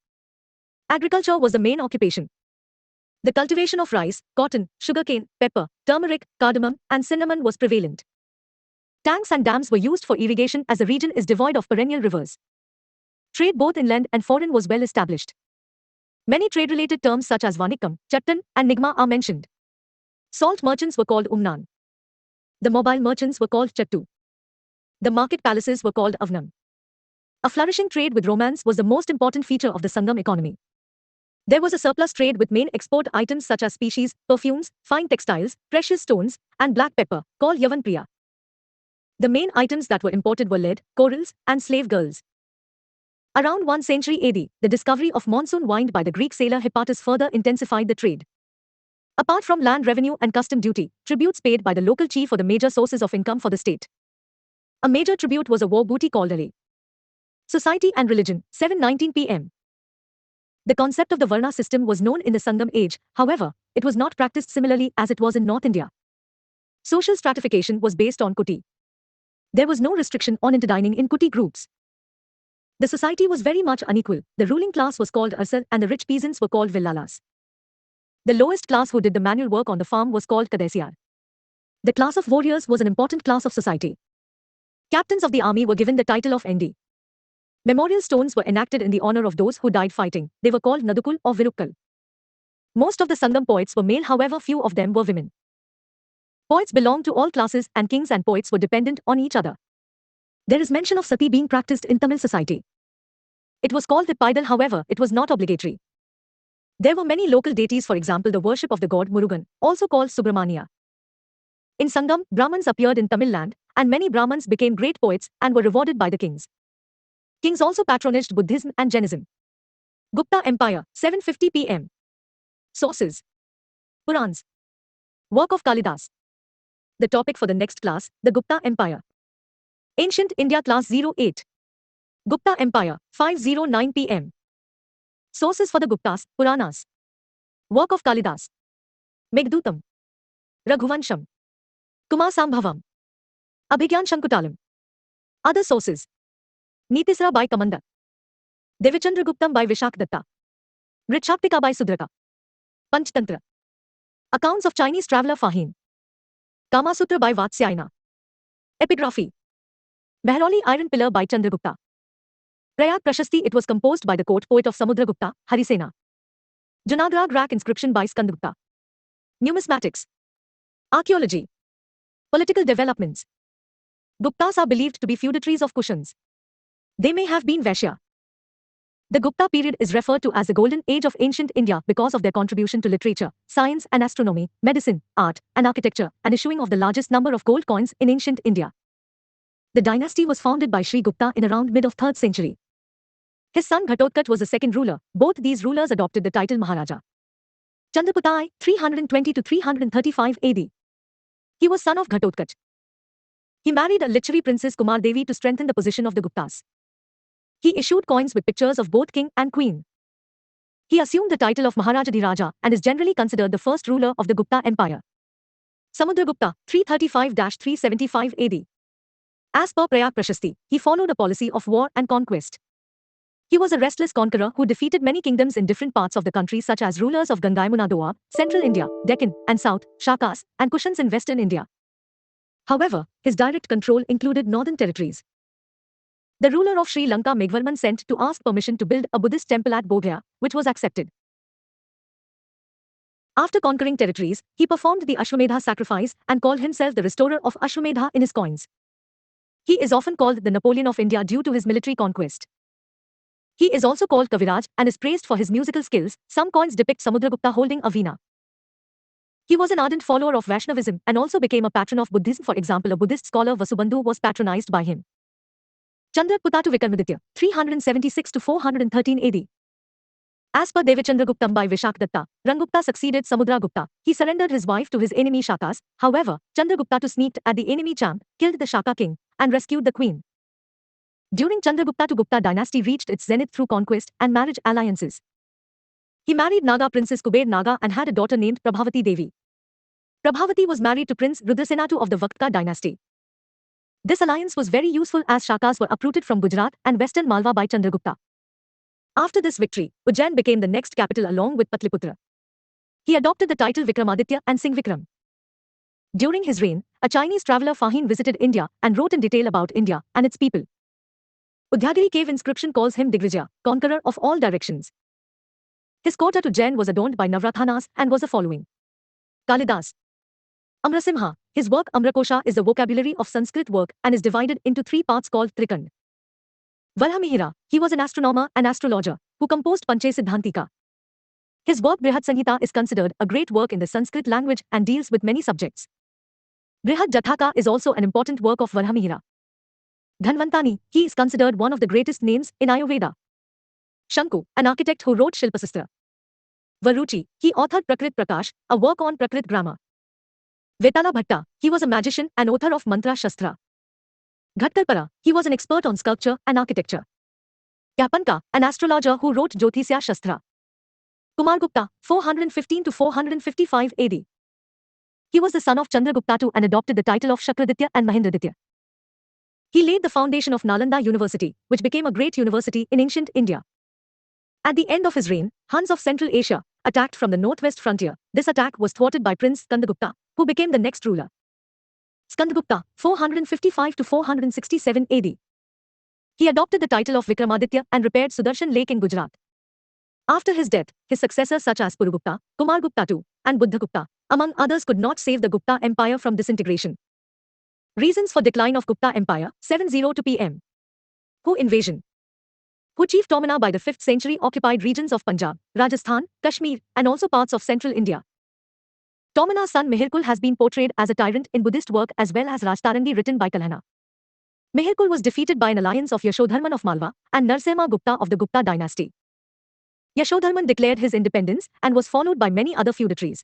Agriculture was the main occupation. The cultivation of rice, cotton, sugarcane, pepper, turmeric, cardamom, and cinnamon was prevalent. Tanks and dams were used for irrigation as the region is devoid of perennial rivers. Trade both inland and foreign was well established. Many trade-related terms such as Vanikam, Chattan, and Nigma are mentioned. Salt merchants were called Umnan. The mobile merchants were called Chattu. The market palaces were called Avnam. A flourishing trade with romance was the most important feature of the Sangam economy. There was a surplus trade with main export items such as species, perfumes, fine textiles, precious stones, and black pepper, called Yavanpriya. The main items that were imported were lead, corals, and slave girls. Around 1 century AD, the discovery of monsoon wind by the Greek sailor Hipparchus further intensified the trade. Apart from land revenue and custom duty, tributes paid by the local chief were the major sources of income for the state. A major tribute was a war booty called Alay. Society and religion, 719 p.m. The concept of the Varna system was known in the Sangam age, however, it was not practiced similarly as it was in North India. Social stratification was based on Kuti. There was no restriction on interdining in Kuti groups. The society was very much unequal. The ruling class was called Arsar and the rich peasants were called Villalas. The lowest class who did the manual work on the farm was called Kadesiar. The class of warriors was an important class of society. Captains of the army were given the title of ND. Memorial stones were enacted in the honor of those who died fighting. They were called Nadukul or Virukkal. Most of the Sangam poets were male, however few of them were women. Poets belonged to all classes and kings and poets were dependent on each other. There is mention of sati being practiced in Tamil society. It was called the Paidal, however, it was not obligatory. There were many local deities, for example the worship of the god Murugan, also called Subramania. In Sangam, Brahmins appeared in Tamil land, and many Brahmins became great poets and were rewarded by the kings. Kings also patronized Buddhism and Jainism. Gupta Empire, 750 p.m. Sources. Purans. Work of Kalidas. The topic for the next class, the Gupta Empire. Ancient India Class 08. Gupta Empire, 509 p.m. Sources for the Guptas, Puranas. Work of Kalidas. Meghdootam. Raghuvansham. Kumarsambhavam. Abhigyan Shankutalam. Other sources. Nitisra by Kamanda. Devichandraguptam by Vishakdatta. Vrikshaptika by Sudraka. Panchtantra. Accounts of Chinese traveller Fahim. Kamasutra by Vatsyayana. Epigraphy. Behroli Iron Pillar by Chandragupta. Prayag Prashasti, it was composed by the court poet of Samudragupta, Harisena. Junagarh Rak inscription by Skandagupta. Numismatics. Archaeology. Political developments. Guptas are believed to be feudatories of Kushans. They may have been Vaishya. The Gupta period is referred to as the golden age of ancient India because of their contribution to literature, science and astronomy, medicine, art, and architecture, and issuing of the largest number of gold coins in ancient India. The dynasty was founded by Sri Gupta in around mid of 3rd century. His son Ghatotkacha was the second ruler. Both these rulers adopted the title Maharaja. Chandraputai, 320 to 335 AD. He was son of Ghatotkacha. He married a Lichari princess Kumardevi to strengthen the position of the Guptas. He issued coins with pictures of both king and queen. He assumed the title of Maharajadhiraja and is generally considered the first ruler of the Gupta Empire. Samudragupta, 335-375 AD. As per Prayag Prashasti, he followed a policy of war and conquest. He was a restless conqueror who defeated many kingdoms in different parts of the country such as rulers of Gangaimuna Doab, Central India, Deccan, and South, Shakas, and Kushans in Western India. However, his direct control included northern territories. The ruler of Sri Lanka Meghvarman sent to ask permission to build a Buddhist temple at Bodhgaya, which was accepted. After conquering territories, he performed the Ashwamedha sacrifice and called himself the restorer of Ashwamedha in his coins. He is often called the Napoleon of India due to his military conquest. He is also called Kaviraj and is praised for his musical skills. Some coins depict Samudragupta holding a veena. He was an ardent follower of Vaishnavism and also became a patron of Buddhism. For example, a Buddhist scholar Vasubandhu was patronized by him. Chandragupta to Vikramaditya, 376 to 413 AD. As per Devichandraguptam by Vishakdatta, Rangupta succeeded Samudragupta. He surrendered his wife to his enemy Shakas. However, Chandragupta too sneaked at the enemy camp, killed the Shaka king, and rescued the queen. During Chandragupta to Gupta dynasty reached its zenith through conquest and marriage alliances. He married Naga princess Kuber Naga and had a daughter named Prabhavati Devi. Prabhavati was married to Prince Rudrasenatu of the Vaktka dynasty. This alliance was very useful as Shakas were uprooted from Gujarat and western Malwa by Chandragupta. After this victory, Ujjain became the next capital along with Patliputra. He adopted the title Vikramaditya and Singh Vikram. During his reign, a Chinese traveller Fahim visited India and wrote in detail about India and its people. Udhyagiri cave inscription calls him Digvijaya, conqueror of all directions. His kota to Jain was adorned by Navrathanas and was the following. Kalidas. Amrasimha, his work Amrakosha is the vocabulary of Sanskrit work and is divided into three parts called Trikand. Valhamihira, he was an astronomer and astrologer who composed Panchesiddhantika. His work Brihad Sanhita is considered a great work in the Sanskrit language and deals with many subjects. Brihad Jathaka is also an important work of Valhamihira. Dhanvantani, he is considered one of the greatest names in Ayurveda. Shanku, an architect who wrote Shilpasastra. Varuchi, he authored Prakrit Prakash, a work on Prakrit grammar. Vetala Bhatta, he was a magician and author of Mantra Shastra. Ghatkarpara, he was an expert on sculpture and architecture. Kyapanka, an astrologer who wrote Jyotisya Shastra. Kumargupta, 415 to 455 AD. He was the son of Chandragupta II and adopted the title of Shakraditya and Mahindraditya. He laid the foundation of Nalanda University, which became a great university in ancient India. At the end of his reign, Huns of Central Asia attacked from the northwest frontier. This attack was thwarted by Prince Skandagupta, who became the next ruler. Skandagupta, 455 to 467 AD. He adopted the title of Vikramaditya and repaired Sudarshan Lake in Gujarat. After his death, his successors such as Purugupta, Kumargupta II, and Buddhagupta, among others, could not save the Gupta Empire from disintegration. Reasons for decline of Gupta Empire, 702 PM. Who invasion? Who chief Tomana by the 5th century occupied regions of Punjab, Rajasthan, Kashmir, and also parts of central India. Tomana's son Mihirkul has been portrayed as a tyrant in Buddhist work as well as Rajtarangi written by Kalhana. Mihirkul was defeated by an alliance of Yashodharman of Malwa and Narsimha Gupta of the Gupta dynasty. Yashodharman declared his independence and was followed by many other feudatories.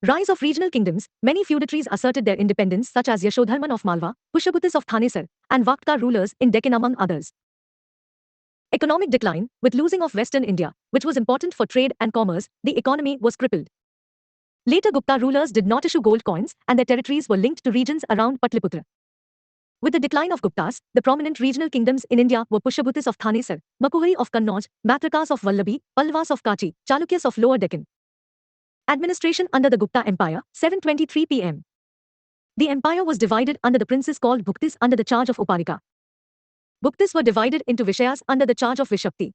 Rise of regional kingdoms, many feudatories asserted their independence such as Yashodharman of Malwa, Pushyabutis of Thanesar, and Vaktka rulers in Deccan among others. Economic decline, with losing of Western India, which was important for trade and commerce, the economy was crippled. Later Gupta rulers did not issue gold coins and their territories were linked to regions around Patliputra. With the decline of Guptas, the prominent regional kingdoms in India were Pushyabutis of Thanesar, Makuhari of Kannauj, Matrakas of Vallabhi, Pallavas of Kachi, Chalukyas of Lower Deccan. Administration under the Gupta Empire, 723 PM. The empire was divided under the princes called Bhuktis under the charge of Uparika. Bhuktis were divided into Vishayas under the charge of Vishakti.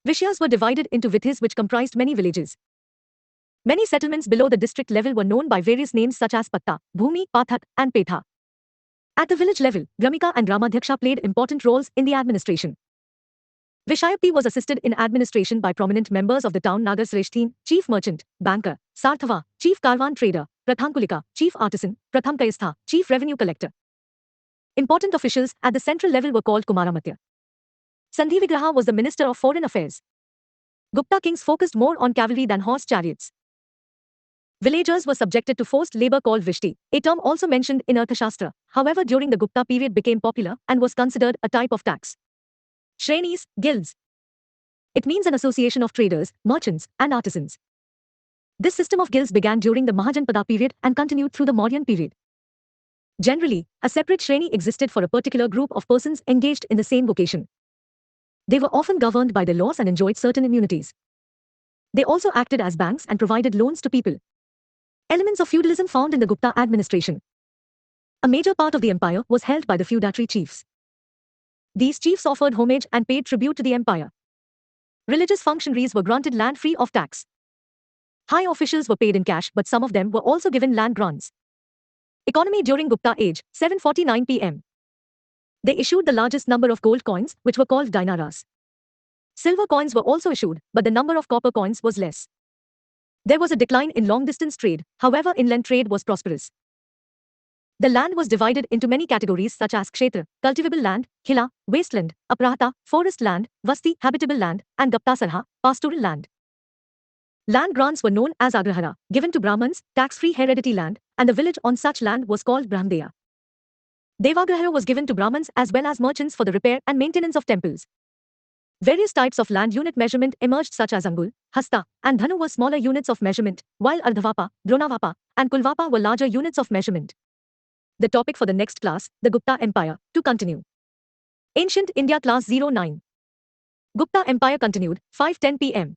Vishyas were divided into Vithis which comprised many villages. Many settlements below the district level were known by various names such as Patta, Bhumi, Pathak, and Petha. At the village level, Gramika and Gramadhyaksha played important roles in the administration. Vishayapti was assisted in administration by prominent members of the town Nagarjunkonda, chief merchant, banker, Sarthava, chief Karwan trader, Prathankulika, chief artisan, Prathamkayastha, chief revenue collector. Important officials at the central level were called Kumaramatya. Sandhi Vigraha was the Minister of Foreign Affairs. Gupta kings focused more on cavalry than horse chariots. Villagers were subjected to forced labor called Vishti, a term also mentioned in Arthashastra, however during the Gupta period became popular and was considered a type of tax. Shrenis, guilds. It means an association of traders, merchants, and artisans. This system of guilds began during the Mahajanpada period and continued through the Mauryan period. Generally, a separate Shreni existed for a particular group of persons engaged in the same vocation. They were often governed by the laws and enjoyed certain immunities. They also acted as banks and provided loans to people. Elements of feudalism found in the Gupta administration. A major part of the empire was held by the feudatory chiefs. These chiefs offered homage and paid tribute to the empire. Religious functionaries were granted land free of tax. High officials were paid in cash, but some of them were also given land grants. Economy during Gupta age, 749 PM. They issued the largest number of gold coins, which were called dinaras. Silver coins were also issued, but the number of copper coins was less. There was a decline in long-distance trade, however inland trade was prosperous. The land was divided into many categories such as kshetra, cultivable land, khila, wasteland, aprahata, forest land, vasti, habitable land, and gaptasarha, pastoral land. Land grants were known as agrahara, given to Brahmins, tax-free heredity land, and the village on such land was called Brahmdeya. Devagrahara was given to Brahmins as well as merchants for the repair and maintenance of temples. Various types of land unit measurement emerged such as angul, hasta, and dhanu were smaller units of measurement, while ardhavapa, dronavapa, and kulvapa were larger units of measurement. The topic for the next class, the Gupta Empire, to continue. Ancient India Class 09. Gupta Empire continued, 510 PM.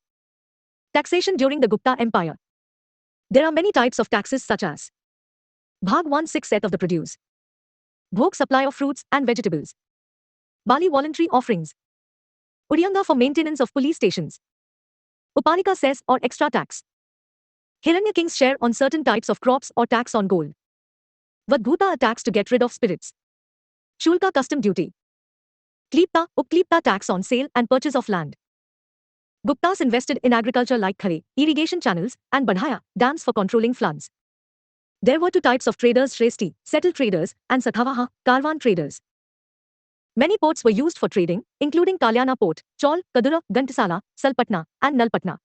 Taxation during the Gupta Empire. There are many types of taxes such as Bhag 1/6 of the produce, Bhog supply of fruits and vegetables, Bali voluntary offerings, Udyanga for maintenance of police stations, Uparika cess or extra tax. Hiranya king's share on certain types of crops or tax on gold. Vadbhuta, a tax to get rid of spirits. Shulka, custom duty. Klipta, Upklipta, tax on sale and purchase of land. Guptas invested in agriculture like khare, irrigation channels, and badhaya, dams for controlling floods. There were two types of traders: Shresti, settled traders, and Sathavaha, caravan traders. Many ports were used for trading, including Kalyana Port, Chaul, Kadura, Ghantasala, Salpatna, and Nalpatna.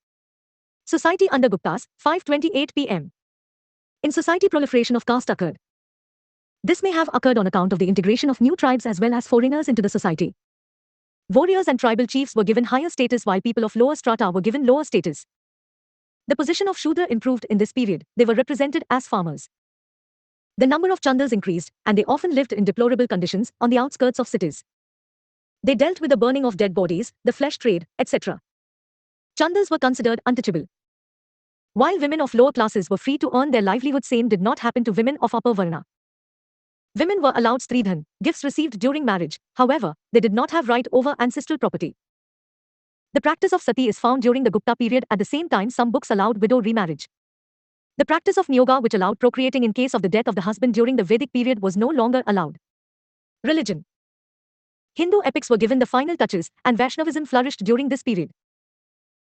Society under Guptas, 5:28 p.m. In society, proliferation of caste occurred. This may have occurred on account of the integration of new tribes as well as foreigners into the society. Warriors and tribal chiefs were given higher status while people of lower strata were given lower status. The position of Shudra improved in this period. They were represented as farmers. The number of chandas increased, and they often lived in deplorable conditions on the outskirts of cities. They dealt with the burning of dead bodies, the flesh trade, etc. Chandas were considered untouchable. While women of lower classes were free to earn their livelihood, same did not happen to women of upper varna. Women were allowed stridhan, gifts received during marriage. However, they did not have right over ancestral property. The practice of sati is found during the Gupta period. At the same time, some books allowed widow remarriage. The practice of niyoga, which allowed procreating in case of the death of the husband during the Vedic period, was no longer allowed. Religion. Hindu epics were given the final touches, and Vaishnavism flourished during this period.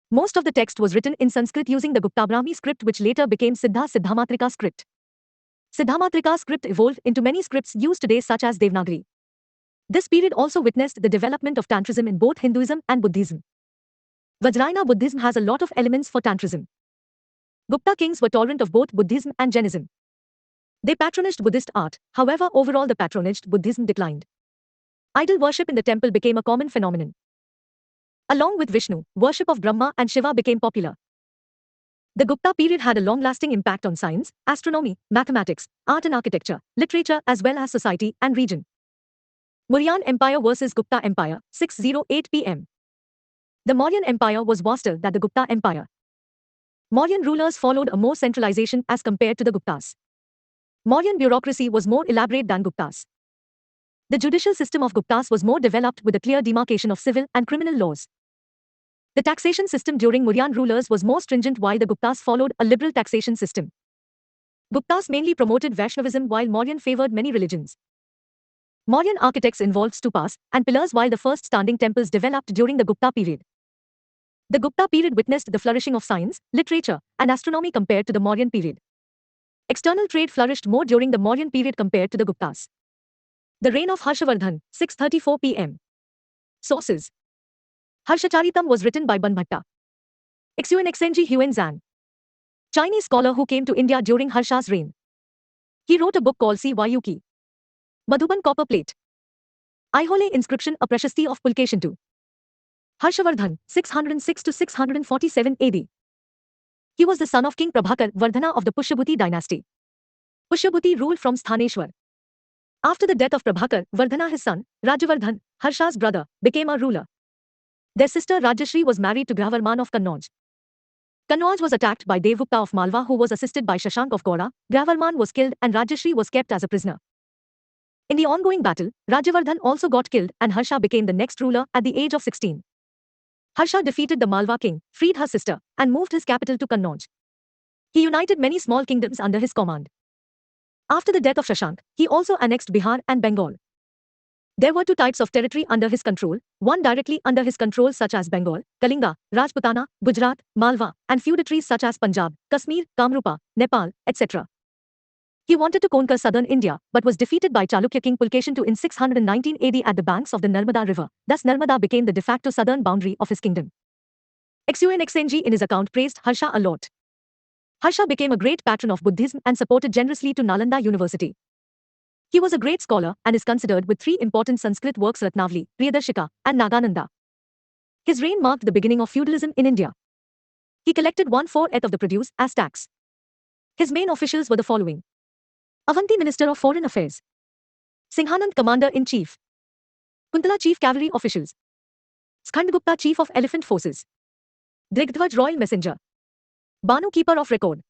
Most of the text was written in Sanskrit using the Gupta Brahmi script, which later became Siddhamatrika script. Siddhamatrika script evolved into many scripts used today such as Devanagari. This period also witnessed the development of Tantrism in both Hinduism and Buddhism. Vajrayana Buddhism has a lot of elements for Tantrism. Gupta kings were tolerant of both Buddhism and Jainism. They patronaged Buddhist art, however overall the patronaged Buddhism declined. Idol worship in the temple became a common phenomenon. Along with Vishnu, worship of Brahma and Shiva became popular. The Gupta period had a long-lasting impact on science, astronomy, mathematics, art and architecture, literature as well as society and region. Mauryan Empire versus Gupta Empire, 6:08 p.m. The Mauryan Empire was vaster than the Gupta Empire. Mauryan rulers followed a more centralization as compared to the Guptas. Mauryan bureaucracy was more elaborate than Guptas. The judicial system of Guptas was more developed with a clear demarcation of civil and criminal laws. The taxation system during Mauryan rulers was more stringent while the Guptas followed a liberal taxation system. Guptas mainly promoted Vaishnavism while Mauryan favored many religions. Mauryan architects involved stupas and pillars while the first standing temples developed during the Gupta period. The Gupta period witnessed the flourishing of science, literature, and astronomy compared to the Mauryan period. External trade flourished more during the Mauryan period compared to the Guptas. The reign of Harshavardhan, 6:34 p.m. Sources. Harshacharitam was written by Bhimbetka. Xuanxng Huenzan. Chinese scholar who came to India during Harsha's reign. He wrote a book called Cyuki. Madhuban copper plate. Aihole inscription, a Prashasti of Pulkeshin II. Harshavardhan, 606 to 647 AD. He was the son of King Prabhakar Vardhana of the Pushyabhuti dynasty. Pushyabhuti ruled from Sthaneshwar. After the death of Prabhakar, Vardhana, his son, Rajavardhan, Harsha's brother, became a ruler. Their sister Rajyashree was married to Grahavarman of Kannauj. Kannauj was attacked by Devgupta of Malwa, who was assisted by Shashank of Gauda. Grahavarman was killed and Rajyashree was kept as a prisoner. In the ongoing battle, Rajavardhan also got killed and Harsha became the next ruler at the age of 16. Harsha defeated the Malwa king, freed her sister, and moved his capital to Kannauj. He united many small kingdoms under his command. After the death of Shashank, he also annexed Bihar and Bengal. There were two types of territory under his control, one directly under his control such as Bengal, Kalinga, Rajputana, Gujarat, Malwa, and feudatories such as Punjab, Kashmir, Kamrupa, Nepal, etc. He wanted to conquer southern India, but was defeated by Chalukya king Pulkeshin II in 619 AD at the banks of the Narmada river. Thus Narmada became the de facto southern boundary of his kingdom. Xuanxng in his account praised Harsha a lot. Harsha became a great patron of Buddhism and supported generously to Nalanda University. He was a great scholar and is considered with three important Sanskrit works, Ratnavali, Priyadarshika, and Nagananda. His reign marked the beginning of feudalism in India. He collected 1/4 of the produce as tax. His main officials were the following: Avanti Minister of Foreign Affairs, Singhanand Commander-in-Chief, Kuntala Chief Cavalry Officials, Skandgupta Chief of Elephant Forces, Drigdhwaj Royal Messenger, Banu Keeper of Record,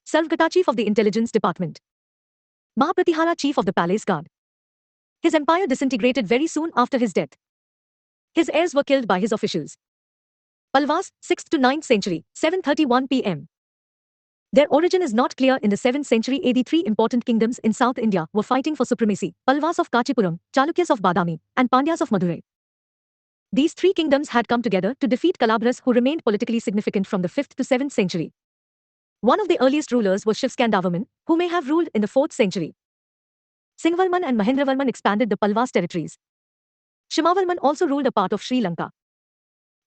Sarvgata Chief of the Intelligence Department, Mahapratihara Chief of the Palace Guard. His empire disintegrated very soon after his death. His heirs were killed by his officials. Palwas, 6th to 9th century, 731 p.m. Their origin is not clear. In the 7th century AD, three important kingdoms in South India were fighting for supremacy: Pallavas of Kanchipuram, Chalukyas of Badami, and Pandyas of Madurai. These three kingdoms had come together to defeat Kalabharas, who remained politically significant from the 5th to 7th century. One of the earliest rulers was Shivskandavarman, who may have ruled in the 4th century. Singhavarman and Mahendravarman expanded the Pallavas territories. Shimavarman also ruled a part of Sri Lanka.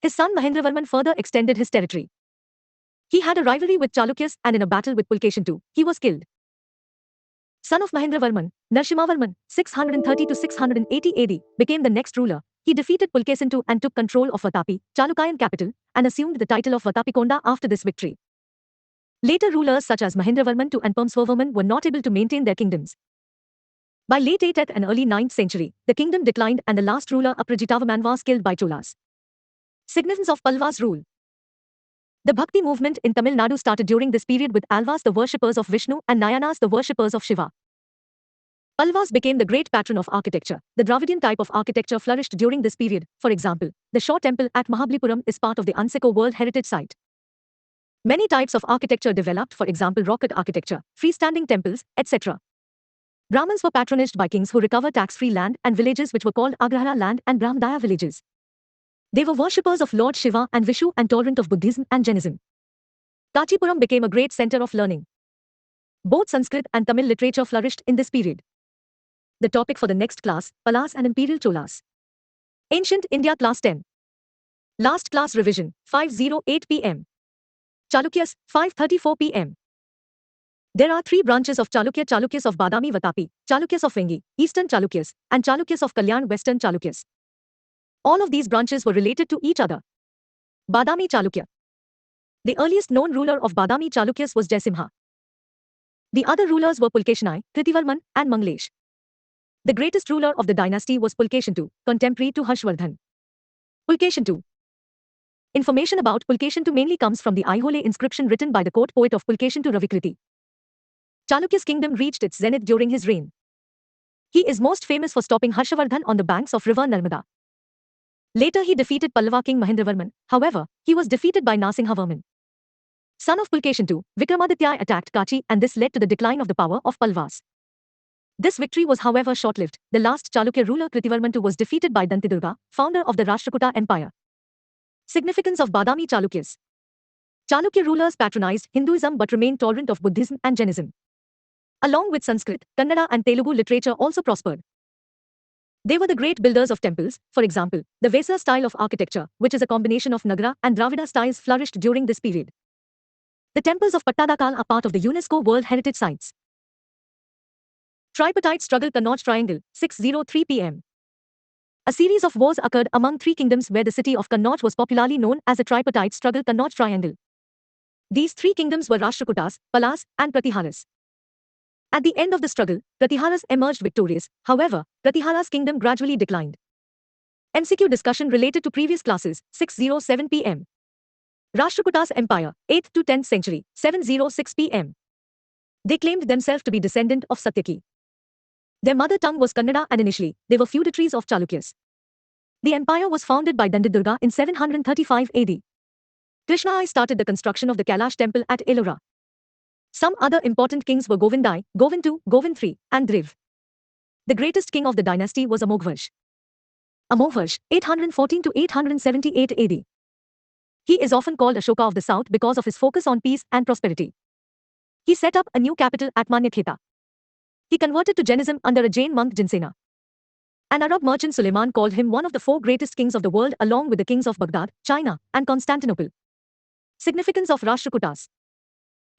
His son Mahendravarman further extended his territory. He had a rivalry with Chalukyas, and in a battle with Pulkeshin II, he was killed. Son of Mahendravarman, Narasimhavarman, 630 to 680 AD, became the next ruler. He defeated Pulkeshin II and took control of Vatapi, Chalukyan capital, and assumed the title of Vatapikonda after this victory. Later rulers such as Mahendravarman II and Parameswaravarman were not able to maintain their kingdoms. By late 8th and early 9th century, the kingdom declined and the last ruler Aprajitavarman was killed by Cholas. Significance of Pallavas' rule. The Bhakti movement in Tamil Nadu started during this period, with Alvas the worshippers of Vishnu and Nayanas the worshippers of Shiva. Pallavas became the great patron of architecture. The Dravidian type of architecture flourished during this period. For example, the Shore Temple at Mahabalipuram is part of the UNESCO World Heritage Site. Many types of architecture developed, for example rock-cut architecture, freestanding temples, etc. Brahmins were patronized by kings who recovered tax-free land and villages which were called Agrahara land and Brahmadaya villages. They were worshippers of Lord Shiva and Vishu and tolerant of Buddhism and Jainism. Kanchipuram became a great center of learning. Both Sanskrit and Tamil literature flourished in this period. The topic for the next class: Pallavas and Imperial Cholas. Ancient India, Class 10. Last class revision, 5:08 p.m. Chalukyas, 5:34 p.m. There are three branches of Chalukya: Chalukyas of Badami Vatapi, Chalukyas of Vengi, Eastern Chalukyas, and Chalukyas of Kalyan, Western Chalukyas. All of these branches were related to each other. Badami Chalukya. The earliest known ruler of Badami Chalukyas was Jaisimha. The other rulers were Pulkeshin I, Kritivarman, and Manglesh. The greatest ruler of the dynasty was Pulkeshin II, contemporary to Harshvardhan. Pulkeshin II. Information about Pulkeshin II mainly comes from the Aihole inscription written by the court poet of Pulkeshin II, Ravikriti. Chalukya's kingdom reached its zenith during his reign. He is most famous for stopping Harshavardhan on the banks of river Narmada. Later he defeated Pallava king Mahendravarman. However, he was defeated by Narsinghavarman. Son of Pulkeshin II, Vikramaditya attacked Kachi, and this led to the decline of the power of Pallavas. This victory was however short-lived. The last Chalukya ruler Kritivarman II was defeated by Dantidurga, founder of the Rashtrakuta Empire. Significance of Badami Chalukyas. Chalukya rulers patronized Hinduism but remained tolerant of Buddhism and Jainism. Along with Sanskrit, Kannada and Telugu literature also prospered. They were the great builders of temples. For example, the Vesar style of architecture, which is a combination of Nagara and Dravida styles, flourished during this period. The temples of Pattadakal are part of the UNESCO World Heritage Sites. Tripartite struggle, Kannauj Triangle, 6:03 p.m. A series of wars occurred among three kingdoms where the city of Kannauj was popularly known as a tripartite struggle, Kannauj Triangle. These three kingdoms were Rashtrakutas, Pallavas, and Pratiharas. At the end of the struggle, Pratiharas emerged victorious. However, Pratihara's kingdom gradually declined. MCQ discussion related to previous classes, 6:07 p.m. Rashtrakutas Empire, 8th to 10th century, 7:06 p.m. They claimed themselves to be descendant of Satyaki. Their mother tongue was Kannada and initially, they were feudatories of Chalukyas. The empire was founded by Dandidurga in 735 AD. Krishna I started the construction of the Kailash temple at Ellora. Some other important kings were Govind I, Govind II, Govind III, and Dhriv. The greatest king of the dynasty was Amoghvarsh. Amoghvarsh, 814 to 878 AD. He is often called Ashoka of the south because of his focus on peace and prosperity. He set up a new capital at Manyakheta. He converted to Jainism under a Jain monk Jinsena. An Arab merchant Suleiman called him one of the four greatest kings of the world along with the kings of Baghdad, China, and Constantinople. Significance of Rashtrakutas.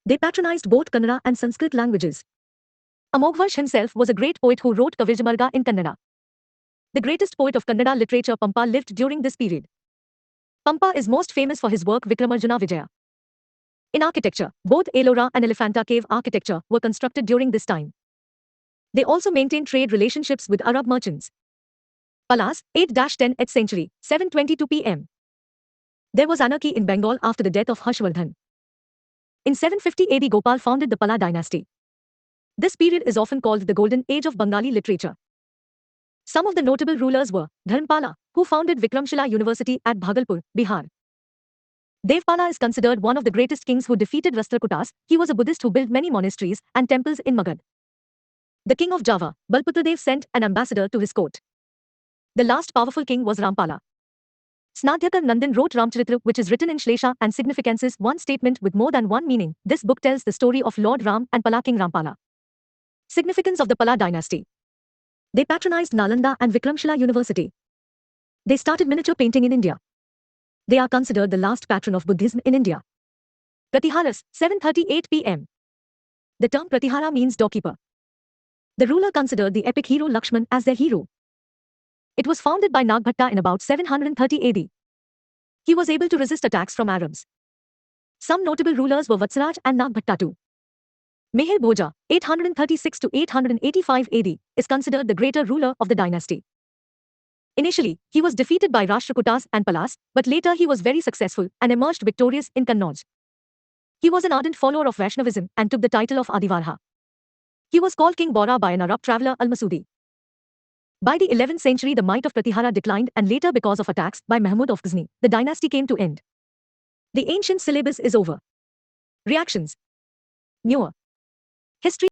They patronized both Kannada and Sanskrit languages. Amoghvarsh himself was a great poet who wrote Kavirjamarga in Kannada. The greatest poet of Kannada literature, Pampa, lived during this period. Pampa is most famous for his work Vikramarjuna Vijaya. In architecture, both Ellora and Elephanta cave architecture were constructed during this time. They also maintained trade relationships with Arab merchants. Pallavas, 8-10th century, 7:22 p.m. There was anarchy in Bengal after the death of Harshvardhan. In 750 AD, Gopal founded the Palla dynasty. This period is often called the Golden Age of Bengali literature. Some of the notable rulers were Dharmpala, who founded Vikramshila University at Bhagalpur, Bihar. Devpala is considered one of the greatest kings who defeated Rashtrakutas. He was a Buddhist who built many monasteries and temples in Magad. The king of Java, Balputradev, sent an ambassador to his court. The last powerful king was Rampala. Snadhyakar Nandan wrote Ramcharitra, which is written in Shlesha and significances one statement with more than one meaning. This book tells the story of Lord Ram and Pala King Rampala. Significance of the Pala dynasty. They patronized Nalanda and Vikramshila University. They started miniature painting in India. They are considered the last patron of Buddhism in India. Pratiharas, 7:38 p.m. The term Pratihara means doorkeeper. The ruler considered the epic hero Lakshman as their hero. It was founded by Nagbhatta in about 730 AD. He was able to resist attacks from Arabs. Some notable rulers were Vatsaraj and Nagbhatta too. Meher Bhoja, 836 to 885 AD, is considered the greater ruler of the dynasty. Initially, he was defeated by Rashtrakutas and Palas, but later he was very successful and emerged victorious in Kannauj. He was an ardent follower of Vaishnavism and took the title of Adivarha. He was called King Bora by an Arab traveller Al-Masudi. By the 11th century, the might of Pratihara declined, and later, because of attacks by Mahmud of Ghazni, the dynasty came to end. The ancient syllabus is over. Reactions. Newer history.